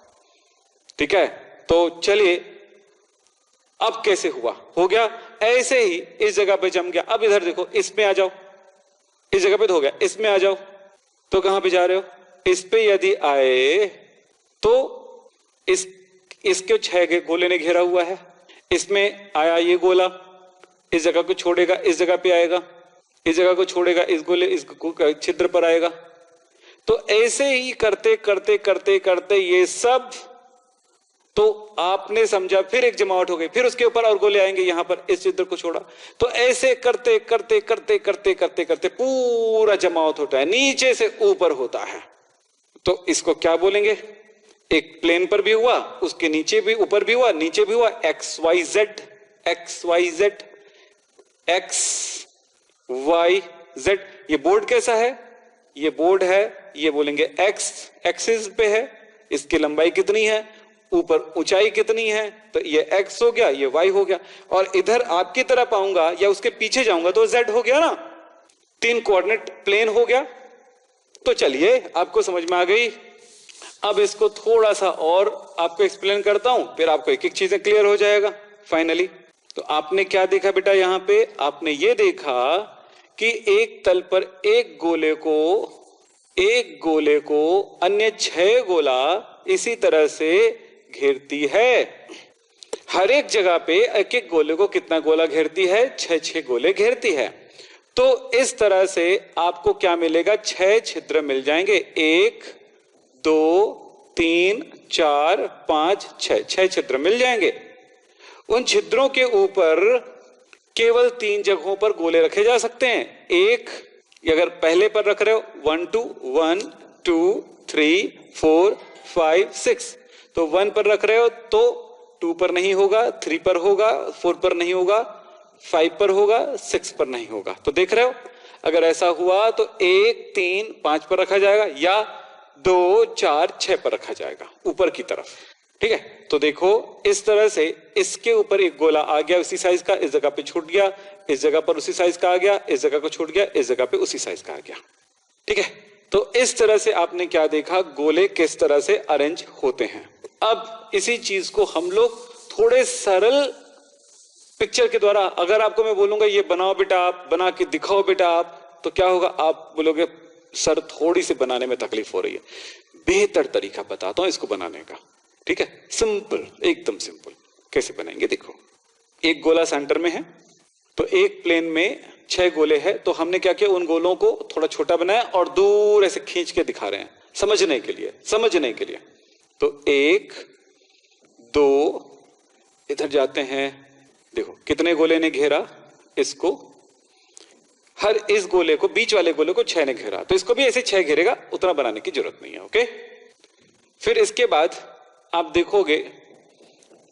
[SPEAKER 1] ठीक है, तो चलिए, अब कैसे हुआ, हो गया ऐसे ही, इस जगह पे जम गया। अब इधर देखो, इसमें आ जाओ, इस जगह पे तो हो गया, इसमें आ जाओ। तो कहां पे जा रहे हो, इस पे यदि आए तो इसके 6 गोले ने घेरा हुआ है। इसमें आया ये गोला, इस जगह को छोड़ेगा, इस जगह पे आएगा, इस जगह को छोड़ेगा, इस गोले इस छिद्र पर आएगा। तो ऐसे ही करते करते करते करते ये सब, तो आपने समझा, फिर एक जमावट हो गई, फिर उसके ऊपर और गोले आएंगे, यहां पर इस छिद्र को छोड़ा। तो ऐसे करते करते करते करते करते करते पूरा जमावट होता है, नीचे से ऊपर होता है। तो इसको क्या बोलेंगे, एक प्लेन पर भी हुआ, उसके नीचे भी, ऊपर भी हुआ, नीचे भी हुआ, X Y Z, X Y Z, X Y Z. ये बोर्ड कैसा है, ये बोर्ड है, ये बोलेंगे एक्स एक्सिस पे है, इसकी लंबाई कितनी है, ऊपर ऊंचाई कितनी है, तो ये एक्स हो गया, ये वाई हो गया। और इधर आपकी तरफ आऊंगा या उसके पीछे जाऊंगा तो जेड हो गया ना, 3 कोऑर्डिनेट प्लेन हो गया। तो चलिए, आपको समझ में आ गई। अब इसको थोड़ा सा और आपको एक्सप्लेन करता हूं, फिर आपको एक एक चीजें क्लियर हो जाएगा फाइनली। तो आपने क्या देखा बेटा, यहां पे आपने ये देखा कि एक तल पर एक गोले को अन्य 6 गोला इसी तरह से घेरती है। हर एक जगह पे एक एक गोले को कितना गोला घेरती है, 6 गोले घेरती है। तो इस तरह से आपको क्या मिलेगा, 6 छिद्र मिल जाएंगे। 1 2 3 4 5 6 छिद्र मिल जाएंगे। उन छिद्रों के ऊपर केवल 3 जगहों पर गोले रखे जा सकते हैं। एक, अगर पहले पर रख रहे हो 1 2 3 4 5 6, तो 1 पर रख रहे हो तो 2 पर नहीं होगा, 3 पर होगा, 4 पर नहीं होगा, 5 पर होगा, 6 पर नहीं होगा। तो देख रहे हो, अगर ऐसा हुआ तो 1 3 5 पर रखा जाएगा, या 2 4 6 पर रखा जाएगा ऊपर की तरफ। ठीक है, तो देखो इस तरह से इसके ऊपर एक गोला आ गया उसी साइज का, इस जगह पे छूट गया, इस जगह पर उसी साइज का आ गया, इस जगह को छूट गया, इस जगह पे उसी साइज का आ गया। ठीक है, तो इस तरह से आपने क्या देखा, गोले किस तरह से अरेंज होते हैं। अब इसी चीज को हम लोग थोड़े सरल पिक्चर के द्वारा, अगर आपको मैं बोलूंगा ये बनाओ बेटा, आप बना के दिखाओ बेटा आप, तो क्या होगा, आप बोलोगे सर थोड़ी सी बनाने में तकलीफ हो रही है। बेहतर तरीका बताता हूं इसको बनाने का। ठीक है, सिंपल, एकदम सिंपल। कैसे बनाएंगे, देखो एक गोला सेंटर में है, तो एक प्लेन में 6 गोले हैं। तो हमने क्या किया, उन गोलों को थोड़ा छोटा बनाया और दूर ऐसे खींच के दिखा रहे हैं समझने के लिए। तो 1 2, इधर जाते हैं, देखो कितने गोले ने घेरा इसको, हर इस गोले को, बीच वाले गोले को 6 ने घेरा, तो इसको भी ऐसे 6 घेरेगा, उतना बनाने की जरूरत नहीं है। ओके, फिर इसके बाद आप देखोगे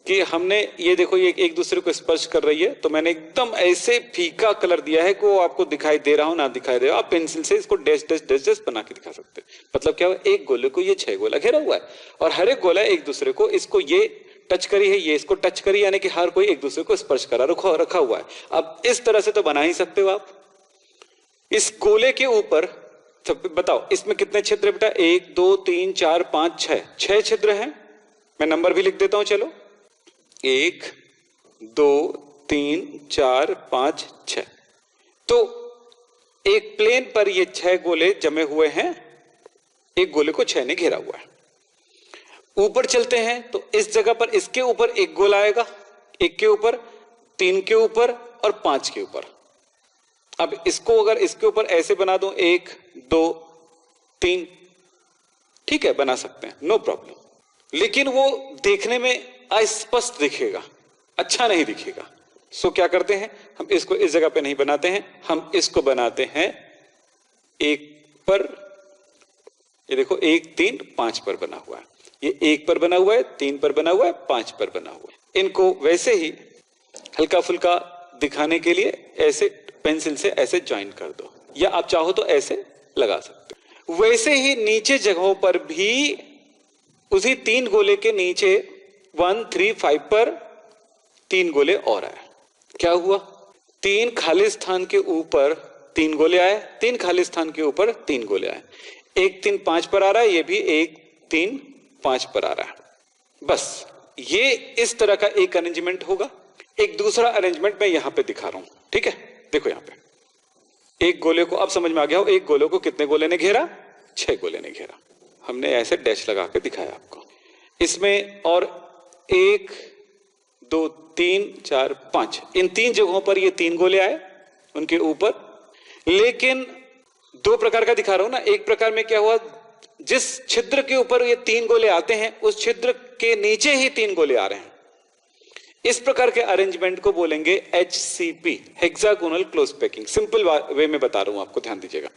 [SPEAKER 1] कि हमने ये देखो ये एक दूसरे को स्पर्श कर रही है, तो मैंने एकदम ऐसे फीका कलर दिया है कि वो आपको दिखाई दे रहा हो ना दिखाई दे रहा हो, आप पेंसिल से इसको डैश डैश डैश डैश बना के दिखा सकते हैं। मतलब क्या हुआ, एक गोले को ये 6 गोला घेरा हुआ है और हर एक गोला एक दूसरे को, इसको ये टच करी है, ये इसको टच करी, यानी कि हर कोई एक दूसरे को स्पर्श करा रखा हुआ है। अब इस तरह से तो बना ही सकते हो आप। इस गोले के ऊपर बताओ इसमें कितने छिद्र है बेटा, 1 2 3 4 5 6 छिद्र हैं। मैं नंबर भी लिख देता हूं, चलो 1 2 3 4 5 6। तो एक प्लेन पर ये 6 गोले जमे हुए हैं, एक गोले को 6 ने घेरा हुआ है। ऊपर चलते हैं तो इस जगह पर इसके ऊपर एक गोला आएगा, एक के ऊपर, 3 के ऊपर और 5 के ऊपर। अब इसको अगर इसके ऊपर ऐसे बना दूं 1 2 3, ठीक है बना सकते हैं, नो प्रॉब्लम, लेकिन वो देखने में अस्पष्ट दिखेगा, अच्छा नहीं दिखेगा। सो क्या करते हैं, हम इसको इस जगह पे नहीं बनाते हैं, हम इसको बनाते हैं 1 पर, ये देखो 1 3 5 पर बना हुआ है, ये 1 पर बना हुआ है, 3 पर बना हुआ है, 5 पर बना हुआ है। इनको वैसे ही हल्का फुल्का दिखाने के लिए ऐसे पेंसिल से ऐसे ज्वाइन कर दो, या आप चाहो तो ऐसे लगा सकते हो। वैसे ही नीचे जगहों पर भी उसी 3 गोले के नीचे 1 3 5 पर 3 गोले और आए। क्या हुआ, 3 खाली स्थान के ऊपर 3 गोले आए, 3 खाली स्थान के ऊपर 3 गोले आए, 1 3 5 पर आ रहा है, ये भी 1 3 5 पर आ रहा है। बस ये इस तरह का एक अरेंजमेंट होगा। एक दूसरा अरेंजमेंट मैं यहां पे दिखा रहा हूं, ठीक है, देखो यहां पे एक गोले को, अब समझ में आ गया हो एक गोले को कितने गोले ने घेरा, 6 गोले ने घेरा। हमने ऐसे डैश लगा के दिखाया आपको। इसमें और 1 2 3 4 5, इन 3 जगहों पर ये 3 गोले आए उनके ऊपर, लेकिन 2 प्रकार का दिखा रहा हूं ना। एक प्रकार में क्या हुआ, जिस छिद्र के ऊपर ये 3 गोले आते हैं उस छिद्र के नीचे ही 3 गोले आ रहे हैं। इस प्रकार के अरेंजमेंट को बोलेंगे HCP, hexagonal close packing. Simple way में बता रहा हूं आपको, ध्यान दीजिएगा।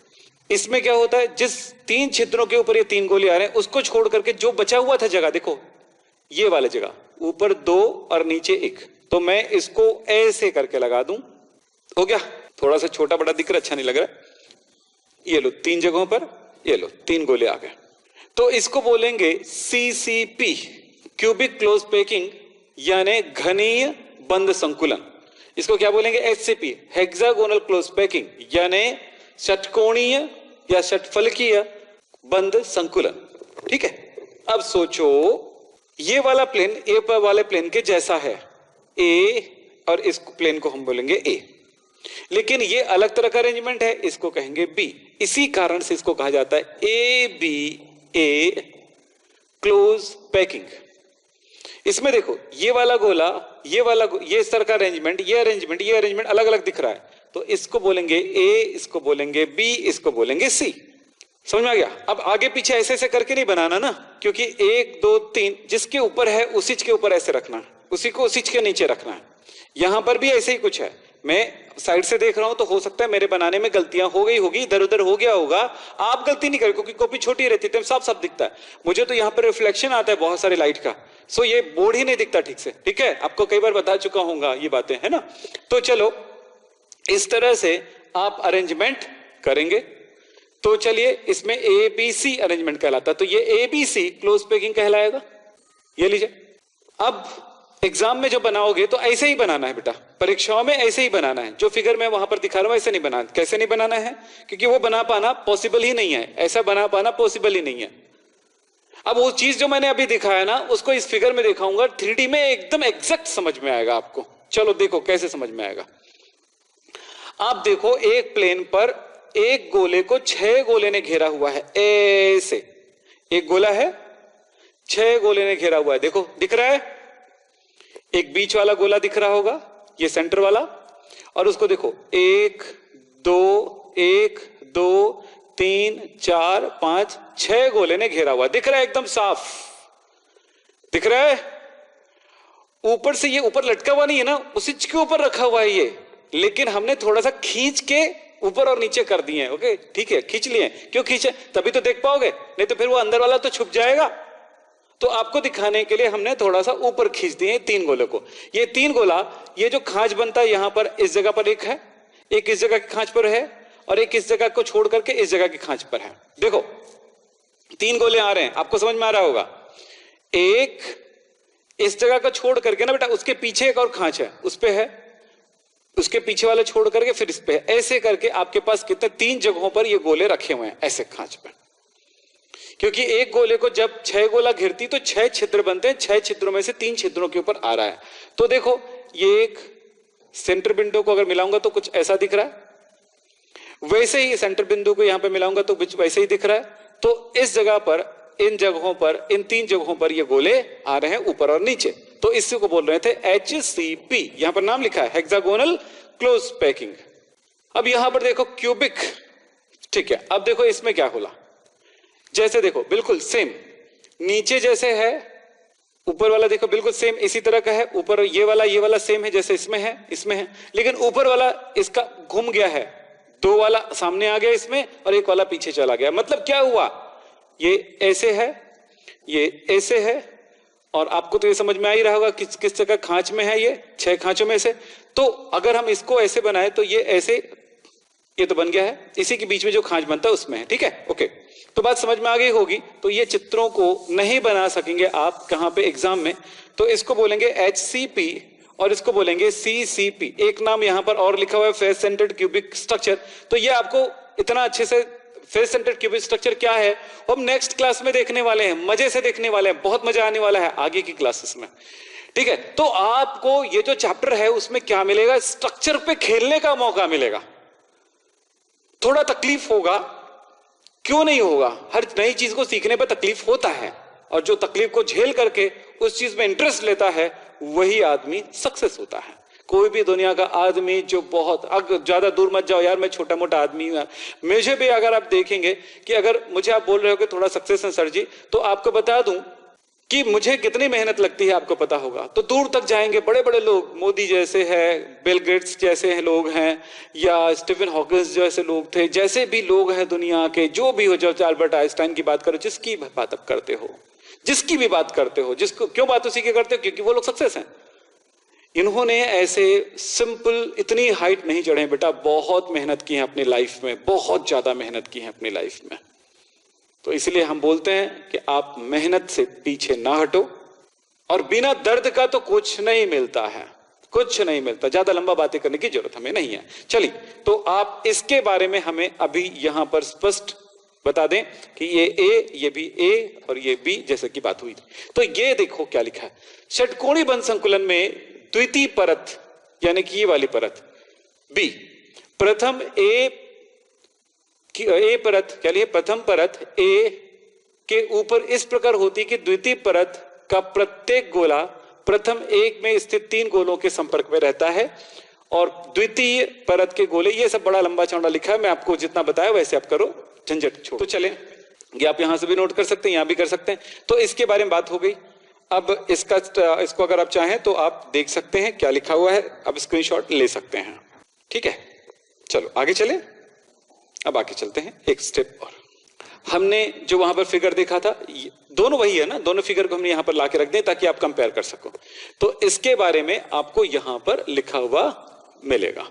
[SPEAKER 1] इसमें क्या होता है, जिस 3 छिद्रों के ऊपर ये 3 गोले आ रहे हैं उसको छोड़ करके जो बचा हुआ था जगह, देखो ये वाला जगह, ऊपर 2 और नीचे 1, तो मैं इसको ऐसे करके लगा दूं, हो गया। थोड़ा सा छोटा बड़ा दिख रहा, अच्छा नहीं लग रहा, ये लो 3 जगहों पर, ये लो 3 गोले आ गए। तो इसको बोलेंगे CCP, क्यूबिक क्लोज पैकिंग, यानी घनीय बंद संकुलन। इसको क्या बोलेंगे, HCP, हेक्सागोनल क्लोज पैकिंग, यानी षटकोणीय या षटफलकीय बंद संकुलन। ठीक है, अब सोचो ये वाला प्लेन ए पर वाले प्लेन के जैसा है, ए, और इस प्लेन को हम बोलेंगे ए, लेकिन ये अलग तरह का अरेंजमेंट है, इसको कहेंगे बी। इसी कारण से इसको कहा जाता है ABA क्लोज पैकिंग। इसमें देखो ये वाला गोला, ये वाला, ये इस तरह का अरेंजमेंट, ये अरेंजमेंट अलग अलग दिख रहा है, तो इसको बोलेंगे ए, इसको बोलेंगे बी, इसको बोलेंगे सी। समझ में आ गया। अब आगे पीछे ऐसे ऐसे करके नहीं बनाना ना, क्योंकि 1 2 3 जिसके ऊपर है उसी के ऊपर ऐसे रखना है, उसी को उसी के नीचे रखना है। यहां पर भी ऐसे ही कुछ है, मैं साइड से देख रहा हूं तो हो सकता है मेरे बनाने में गलतियां हो गई होगी, इधर उधर हो गया होगा। आप गलती नहीं करें क्योंकि कॉपी छोटी रहती है, साफ साफ दिखता है। मुझे तो यहां पर रिफ्लेक्शन आता है बहुत सारी लाइट का, सो ये बोर्ड ही नहीं दिखता ठीक से। ठीक है, आपको कई बार बता चुका हूंगा ये बातें, है ना। तो चलो इस तरह से आप अरेंजमेंट करेंगे। तो चलिए इसमें ABC अरेंजमेंट कहलाता है, तो ये ABC क्लोज पैकिंग कहलाएगा। ये लीजिए, अब एग्जाम में जो बनाओगे तो ऐसे ही बनाना है बेटा, परीक्षाओं में ऐसे ही बनाना है। जो फिगर मैं वहां पर दिखा रहा हूं ऐसे नहीं बनाना। कैसे नहीं बनाना है, क्योंकि वो बना पाना पॉसिबल ही नहीं है, ऐसा बना पाना पॉसिबल ही नहीं है। अब वो चीज जो मैंने अभी दिखाया ना, उसको इस फिगर में दिखाऊंगा, 3D में एकदम एग्जैक्ट समझ में आएगा आपको। चलो देखो कैसे समझ में आएगा। आप देखो एक प्लेन पर एक गोले को 6 गोले ने घेरा हुआ है, ऐसे एक गोला है, 6 गोले ने घेरा हुआ है। देखो दिख रहा है, एक बीच वाला गोला दिख रहा होगा, ये सेंटर वाला, और उसको देखो 1 2 1 2 3 4 5 6 गोले ने घेरा हुआ, दिख रहा है, एकदम साफ दिख रहा है। ऊपर से ये ऊपर लटका हुआ नहीं है ना, उसी के ऊपर रखा हुआ है ये, लेकिन हमने थोड़ा सा खींच के ऊपर और नीचे कर दिए हैं। ओके ठीक है, खींच लिए। क्यों खींचे, तभी तो देख पाओगे, नहीं तो फिर वो अंदर वाला तो छुप जाएगा। तो आपको दिखाने के लिए हमने थोड़ा सा ऊपर खींच दिए 3 गोले को। ये 3 गोला, ये जो खांच बनता है यहां पर, इस जगह पर एक है, एक इस जगह की खांच पर है, और एक इस जगह को छोड़ करके इस जगह की खांच पर है। देखो 3 गोले आ रहे हैं, आपको समझ में आ रहा होगा। एक इस जगह को छोड़ करके ना बेटा, उसके पीछे एक और खांच है, उस पे है, उसके पीछे वाले छोड़ करके फिर इस पे है। ऐसे करके आपके पास कितने 3 जगहों पर ये गोले रखे हुए हैं ऐसे खांच पर। क्योंकि एक गोले को जब 6 गोला घिरती तो 6 छिद्र बनते हैं, 6 छिद्रों में से 3 छिद्रों के ऊपर आ रहा है। तो देखो ये एक सेंटर बिंदु को अगर मिलाऊंगा तो कुछ ऐसा दिख रहा है, वैसे ही सेंटर बिंदु को यहां पे मिलाऊंगा तो वैसे ही दिख रहा है। तो इस जगह पर, इन जगहों पर, इन 3 जगहों पर ये गोले आ रहे हैं ऊपर और नीचे। तो इसी को बोल रहे थे HCP, यहां पर नाम लिखा है हेक्सागोनल क्लोज पैकिंग। अब यहां पर देखो क्यूबिक, ठीक है। अब देखो इसमें क्या होला, जैसे देखो बिल्कुल सेम, नीचे जैसे है, ऊपर वाला देखो बिल्कुल सेम इसी तरह का है। ऊपर ये वाला सेम है जैसे इसमें है, इसमें है, लेकिन ऊपर वाला इसका घूम गया है, 2 वाला सामने आ गया इसमें और 1 वाला पीछे चला गया। मतलब क्या हुआ, ये ऐसे है, ये ऐसे है, और आपको तो ये समझ में आ ही रहा होगा किस जगह खांच में है, ये 6 खांचों में से। तो अगर हम इसको ऐसे बनाए तो ये ऐसे, ये तो बन गया है, इसी के बीच में जो खांच बनता है उसमें है, ठीक है, ओके। तो बात समझ में आ गई होगी। तो ये चित्रों को नहीं बना सकेंगे आप कहां पे, एग्जाम में, तो इसको बोलेंगे HCP और इसको बोलेंगे CCP। एक नाम यहां पर और लिखा हुआ है फेस सेंटर्ड क्यूबिक स्ट्रक्चर। तो ये आपको इतना अच्छे से फेस सेंटर्ड क्यूबिक स्ट्रक्चर क्या है हम नेक्स्ट क्लास में देखने वाले हैं, मजे से देखने वाले हैं, बहुत मजा आने वाला है आगे की क्लासेस में, ठीक है। तो आपको ये जो चैप्टर है उसमें क्या मिलेगा, स्ट्रक्चर पे खेलने का मौका मिलेगा। थोड़ा तकलीफ होगा, क्यों नहीं होगा, हर नई चीज को सीखने पर तकलीफ होता है, और जो तकलीफ को झेल करके उस चीज में इंटरेस्ट लेता है वही आदमी सक्सेस होता है। कोई भी दुनिया का आदमी जो बहुत, ज्यादा दूर मत जाओ यार, मैं छोटा मोटा आदमी हूं, मुझे भी अगर आप देखेंगे कि अगर मुझे आप बोल रहे हो कि थोड़ा सक्सेस है सर जी, तो आपको बता दूं कि मुझे कितनी मेहनत लगती है आपको पता होगा। तो दूर तक जाएंगे, बड़े बड़े लोग, मोदी जैसे हैं, बिल गेट्स जैसे हैं लोग हैं, या स्टीफन हॉकिंस जैसे लोग थे, जैसे भी लोग हैं दुनिया के, जो भी हो, जब अल्बर्ट आइंस्टाइन की बात करो, जिसकी बात आप करते हो, जिसकी भी बात करते हो, जिसको क्यों बात उसी की करते हो, क्योंकि वो लोग सक्सेस हैं। इन्होंने ऐसे सिंपल इतनी हाइट नहीं चढ़े बेटा, बहुत मेहनत की है अपनी लाइफ में, बहुत ज्यादा मेहनत की है अपनी लाइफ में। तो इसलिए हम बोलते हैं कि आप मेहनत से पीछे ना हटो, और बिना दर्द का तो कुछ नहीं मिलता है, कुछ नहीं मिलता। ज्यादा लंबा बातें करने की जरूरत हमें नहीं है। चलिए, तो आप इसके बारे में हमें अभी यहां पर स्पष्ट बता दें कि ये A, ये भी A और ये B, जैसे की बात हुई थी। तो ये देखो क्या लिखा है, षटकोणीय बंध संकुलन में द्वितीय परत, यानी कि ये वाली परत B, प्रथम A परत क्या लिया, प्रथम परत A के ऊपर इस प्रकार होती कि द्वितीय परत का प्रत्येक गोला प्रथम एक में स्थित 3 गोलों के संपर्क में रहता है, और द्वितीय परत के गोले, ये सब बड़ा लंबा चौड़ा लिखा है, मैं आपको जितना बताया वैसे आप करो, झंझट छोड़ो। तो चले, ये आप यहां से भी नोट कर सकते हैं, यहां भी कर सकते हैं। तो इसके बारे में बात हो गई। अब इसको अगर आप चाहें तो आप देख सकते हैं क्या लिखा हुआ है, अब स्क्रीनशॉट ले सकते हैं, ठीक है। चलो आगे चले, अब आगे चलते हैं एक स्टेप और। हमने जो वहां पर फिगर देखा था, दोनों वही है ना, दोनों फिगर को हमने यहां पर लाके रख दें ताकि आप कंपेयर कर सको। तो इसके बारे में आपको यहां पर लिखा हुआ मिलेगा,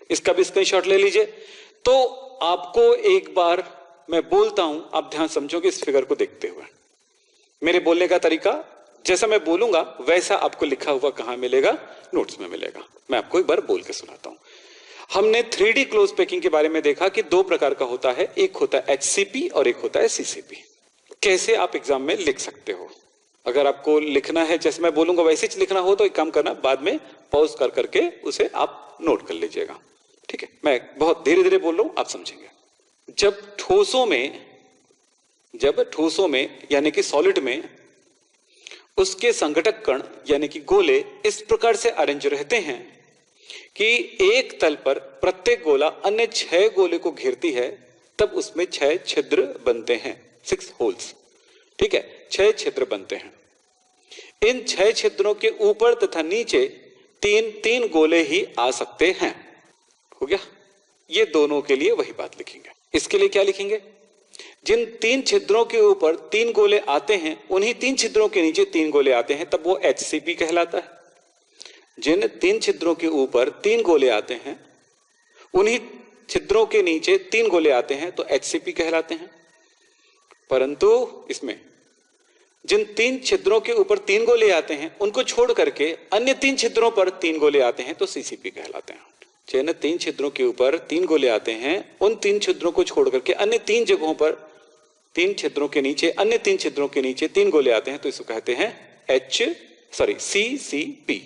[SPEAKER 1] इसका भी स्क्रीनशॉट ले लीजिए। तो आपको एक बार मैं बोलता हूं, आप ध्यान समझोगे इस फिगर को देखते हुए। मेरे बोलने का तरीका, जैसा मैं बोलूंगा वैसा आपको लिखा हुआ कहां मिलेगा, नोट्स में मिलेगा। मैं आपको एक बार बोल के सुनाता हूं। हमने 3D क्लोज पैकिंग के बारे में देखा कि 2 प्रकार का होता है, एक होता है HCP और एक होता है CCP। कैसे आप एग्जाम में लिख सकते हो, अगर आपको लिखना है जैसे मैं बोलूंगा वैसे ही लिखना हो तो एक काम करना, बाद में पॉज कर करके उसे आप नोट कर लीजिएगा, ठीक है। मैं बहुत धीरे धीरे बोल रहा हूं, आप समझेंगे। जब ठोसों में यानी कि सॉलिड में उसके संघटक कण यानी कि गोले इस प्रकार से अरेंज रहते हैं कि एक तल पर प्रत्येक गोला अन्य 6 गोले को घेरती है, तब उसमें 6 छिद्र बनते हैं, 6 होल्स, ठीक है, 6 छिद्र बनते हैं। इन 6 छिद्रों के ऊपर तथा नीचे 3 गोले ही आ सकते हैं। हो गया, ये दोनों के लिए वही बात लिखेंगे। इसके लिए क्या लिखेंगे, जिन 3 छिद्रों के ऊपर 3 गोले आते हैं उन्हीं 3 छिद्रों के नीचे 3 गोले आते हैं, तब वो HCP कहलाता है। जिन 3 छिद्रों के ऊपर 3 गोले आते हैं उन्हीं छिद्रों के नीचे 3 गोले आते हैं तो HCP कहलाते हैं। परंतु इसमें जिन 3 छिद्रों के ऊपर 3 गोले आते हैं उनको छोड़ करके अन्य 3 छिद्रों पर 3 गोले आते हैं तो CCP कहलाते हैं। जिन 3 छिद्रों के ऊपर 3 गोले आते हैं उन 3 छिद्रों को छोड़ करके अन्य 3 जगहों पर 3 छिद्रों के नीचे अन्य 3 छिद्रों के नीचे 3 गोले आते हैं तो इसको कहते हैं CCP।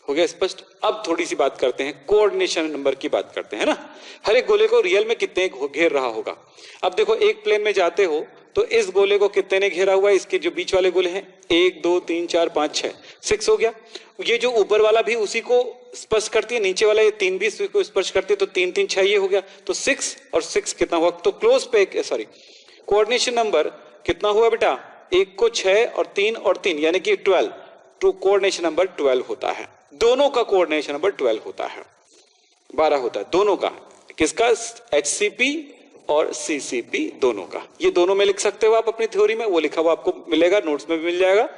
[SPEAKER 1] हो गया स्पष्ट। अब थोड़ी सी बात करते हैं, कोऑर्डिनेशन नंबर की बात करते हैं ना। हर एक गोले को रियल में कितने घेर रहा होगा। अब देखो एक प्लेन में जाते हो तो इस गोले को कितने ने घेरा हुआ है, इसके जो बीच वाले गोले हैं 1 2 3 4 5 6 6 हो गया। ये जो ऊपर वाला भी उसी को स्पर्श करती है, नीचे वाला ये 3 भी उसी को स्पर्श करती है, तो 3 3 6 ये हो गया, तो 6 और 6 कितना हुआ, तो क्लोज पे कोऑर्डिनेशन नंबर कितना हुआ बेटा, 1 को 6 और 3 और 3 यानी कि 12, तो कोऑर्डिनेशन नंबर 12 होता है। दोनों का कोऑर्डिनेशन नंबर 12 होता है, 12 होता है दोनों का। किसका, HCP और CCP दोनों का। ये दोनों में लिख सकते हो आप अपनी थ्योरी में, वो लिखा हुआ आपको मिलेगा, नोट्स में भी मिल जाएगा।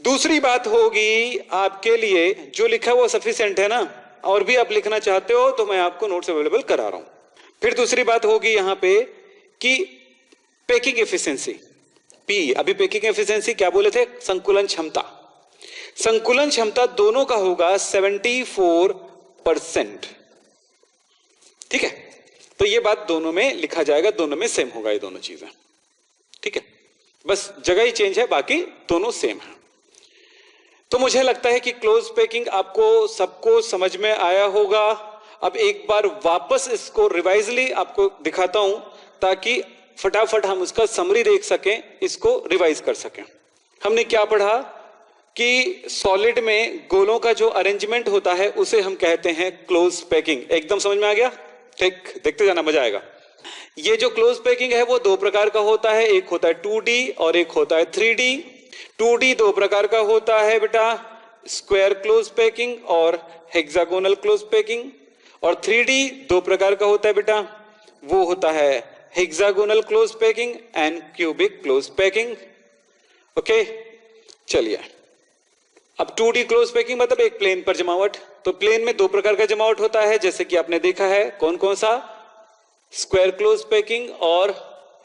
[SPEAKER 1] दूसरी बात होगी आपके लिए जो लिखा हुआ सफिशिएंट है ना, और भी आप लिखना चाहते हो तो मैं आपको नोट्स अवेलेबल करा रहा हूं। फिर दूसरी बात होगी यहां पे कि पैकिंग एफिशिएंसी, P। अभी पैकिंग एफिशिएंसी क्या बोले थे, संकुलन क्षमता। संकुलन क्षमता दोनों का होगा 74%। ठीक है, तो ये बात दोनों में लिखा जाएगा, दोनों में सेम होगा ये दोनों चीजें। ठीक है, बस जगह ही चेंज है, बाकी दोनों सेम है। तो मुझे लगता है कि क्लोज पैकिंग आपको सबको समझ में आया होगा। अब एक बार वापस इसको रिवाइजली आपको दिखाता हूं ताकि फटाफट हम उसका समरी देख सकें, इसको रिवाइज कर सकें। हमने क्या पढ़ा कि सॉलिड में गोलों का जो अरेंजमेंट होता है उसे हम कहते हैं क्लोज पैकिंग। एकदम समझ में आ गया, ठीक, देखते जाना, मजा आएगा। ये जो क्लोज पैकिंग है वो 2 प्रकार का होता है, एक होता है 2D और एक होता है 3D। 2D 2 प्रकार का होता है बेटा, स्क्वायर क्लोज पैकिंग और हेक्सागोनल क्लोज पैकिंग। और 3D 2 प्रकार का होता है बेटा, वो होता है hexagonal close packing and cubic close packing. Okay, चलिए अब 2D क्लोज पैकिंग मतलब एक प्लेन पर जमावट। तो प्लेन में 2 प्रकार का जमावट होता है, जैसे कि आपने देखा है, कौन कौन सा, स्क्वायर क्लोज पैकिंग और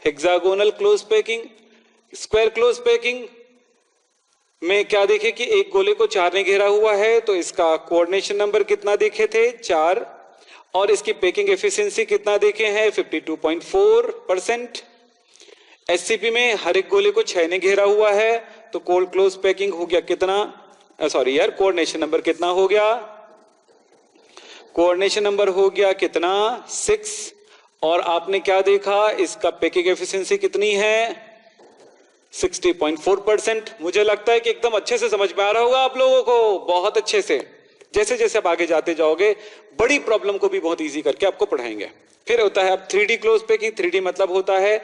[SPEAKER 1] hexagonal close packing. Square close packing में क्या देखे कि एक गोले को 4 ने घेरा हुआ है, तो इसका कोऑर्डिनेशन नंबर कितना देखे थे, 4, और इसकी पैकिंग एफिशिएंसी कितना देखे हैं, 52.4%। HCP में हर एक गोले को 6 ने घेरा हुआ है, तो कोल्ड क्लोज पैकिंग हो गया कितना, सॉरी यार, कोऑर्डिनेशन नंबर कितना हो गया, कोऑर्डिनेशन नंबर हो गया कितना, 6। और आपने क्या देखा, इसका पैकिंग एफिशिएंसी कितनी है, 60.4%। मुझे लगता है कि एकदम अच्छे से समझ में आ रहा होगा आप लोगों को, बहुत अच्छे से। जैसे जैसे आप आगे जाते जाओगे बड़ी प्रॉब्लम को भी बहुत इजी करके आपको पढ़ाएंगे। फिर होता है अब 3D क्लोज पैकिंग। 3D मतलब होता है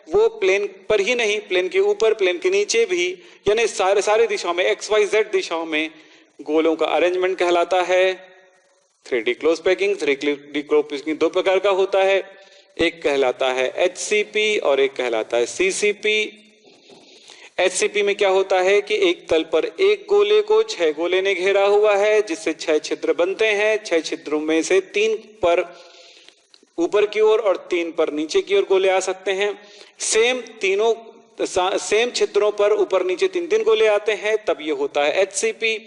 [SPEAKER 1] वो प्लेन पर ही नहीं, प्लेन के ऊपर, प्लेन के नीचे भी, यानी सारे दिशाओं में, XYZ दिशाओं में गोलों का अरेंजमेंट कहलाता है 3D close packing. 3D close packing 2 प्रकार का होता है, एक कहलाता है HCP और एक कहलाता है CCP। HCP में क्या होता है कि एक तल पर एक गोले को 6 गोले ने घेरा हुआ है, जिससे 6 छिद्र बनते हैं। 6 छिद्रों में से 3 पर ऊपर की ओर और 3 पर नीचे की ओर गोले आ सकते हैं। सेम छिद्रों पर ऊपर नीचे 3-3 गोले आते हैं, तब ये होता है HCP।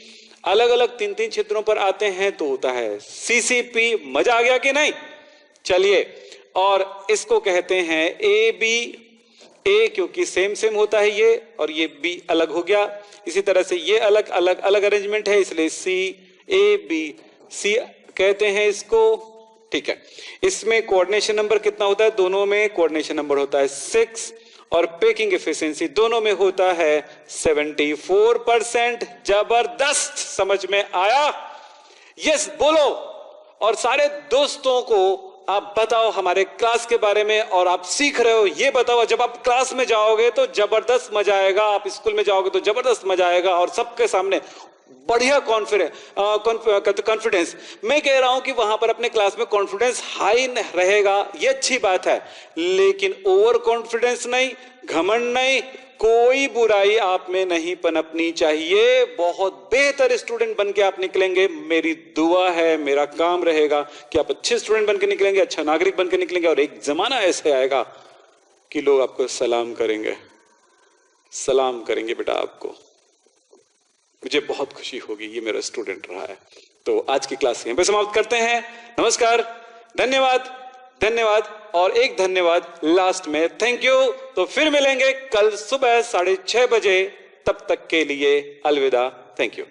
[SPEAKER 1] अलग अलग 3-3 छिद्रों पर आते हैं तो होता है CCP। मजा आ गया कि नहीं, चलिए, और इसको कहते हैं AB। A क्योंकि सेम होता है ये, और ये B अलग हो गया। इसी तरह से ये अलग अरेंजमेंट है, इसलिए CABC कहते हैं इसको। ठीक है, इसमें कोऑर्डिनेशन नंबर कितना होता है, दोनों में कोऑर्डिनेशन नंबर होता है 6, और पैकिंग एफिशिएंसी दोनों में होता है 74%। जबरदस्त, समझ में आया, यस बोलो। और सारे दोस्तों को आप बताओ हमारे क्लास के बारे में, और आप सीख रहे हो ये बताओ। जब आप क्लास में जाओगे तो जबरदस्त मजा आएगा, आप स्कूल में जाओगे तो जबरदस्त मजा आएगा, और सबके सामने बढ़िया कॉन्फिडेंस। मैं कह रहा हूं कि वहां पर अपने क्लास में कॉन्फिडेंस हाई रहेगा, ये अच्छी बात है, लेकिन ओवर कॉन्फिडेंस नहीं, घमंड नहीं, कोई बुराई आप में नहीं पनपनी चाहिए। बहुत बेहतर स्टूडेंट बन के आप निकलेंगे, मेरी दुआ है, मेरा काम रहेगा कि आप अच्छे स्टूडेंट बन के निकलेंगे, अच्छा नागरिक बन के निकलेंगे, और एक जमाना ऐसे आएगा कि लोग आपको सलाम करेंगे, सलाम करेंगे बेटा आपको। मुझे बहुत खुशी होगी, ये मेरा स्टूडेंट रहा है। तो आज की क्लास यहीं पे समाप्त करते हैं। नमस्कार, धन्यवाद, धन्यवाद, और एक धन्यवाद लास्ट में, थैंक यू। तो फिर मिलेंगे कल सुबह 6:30 बजे, तब तक के लिए अलविदा, थैंक यू।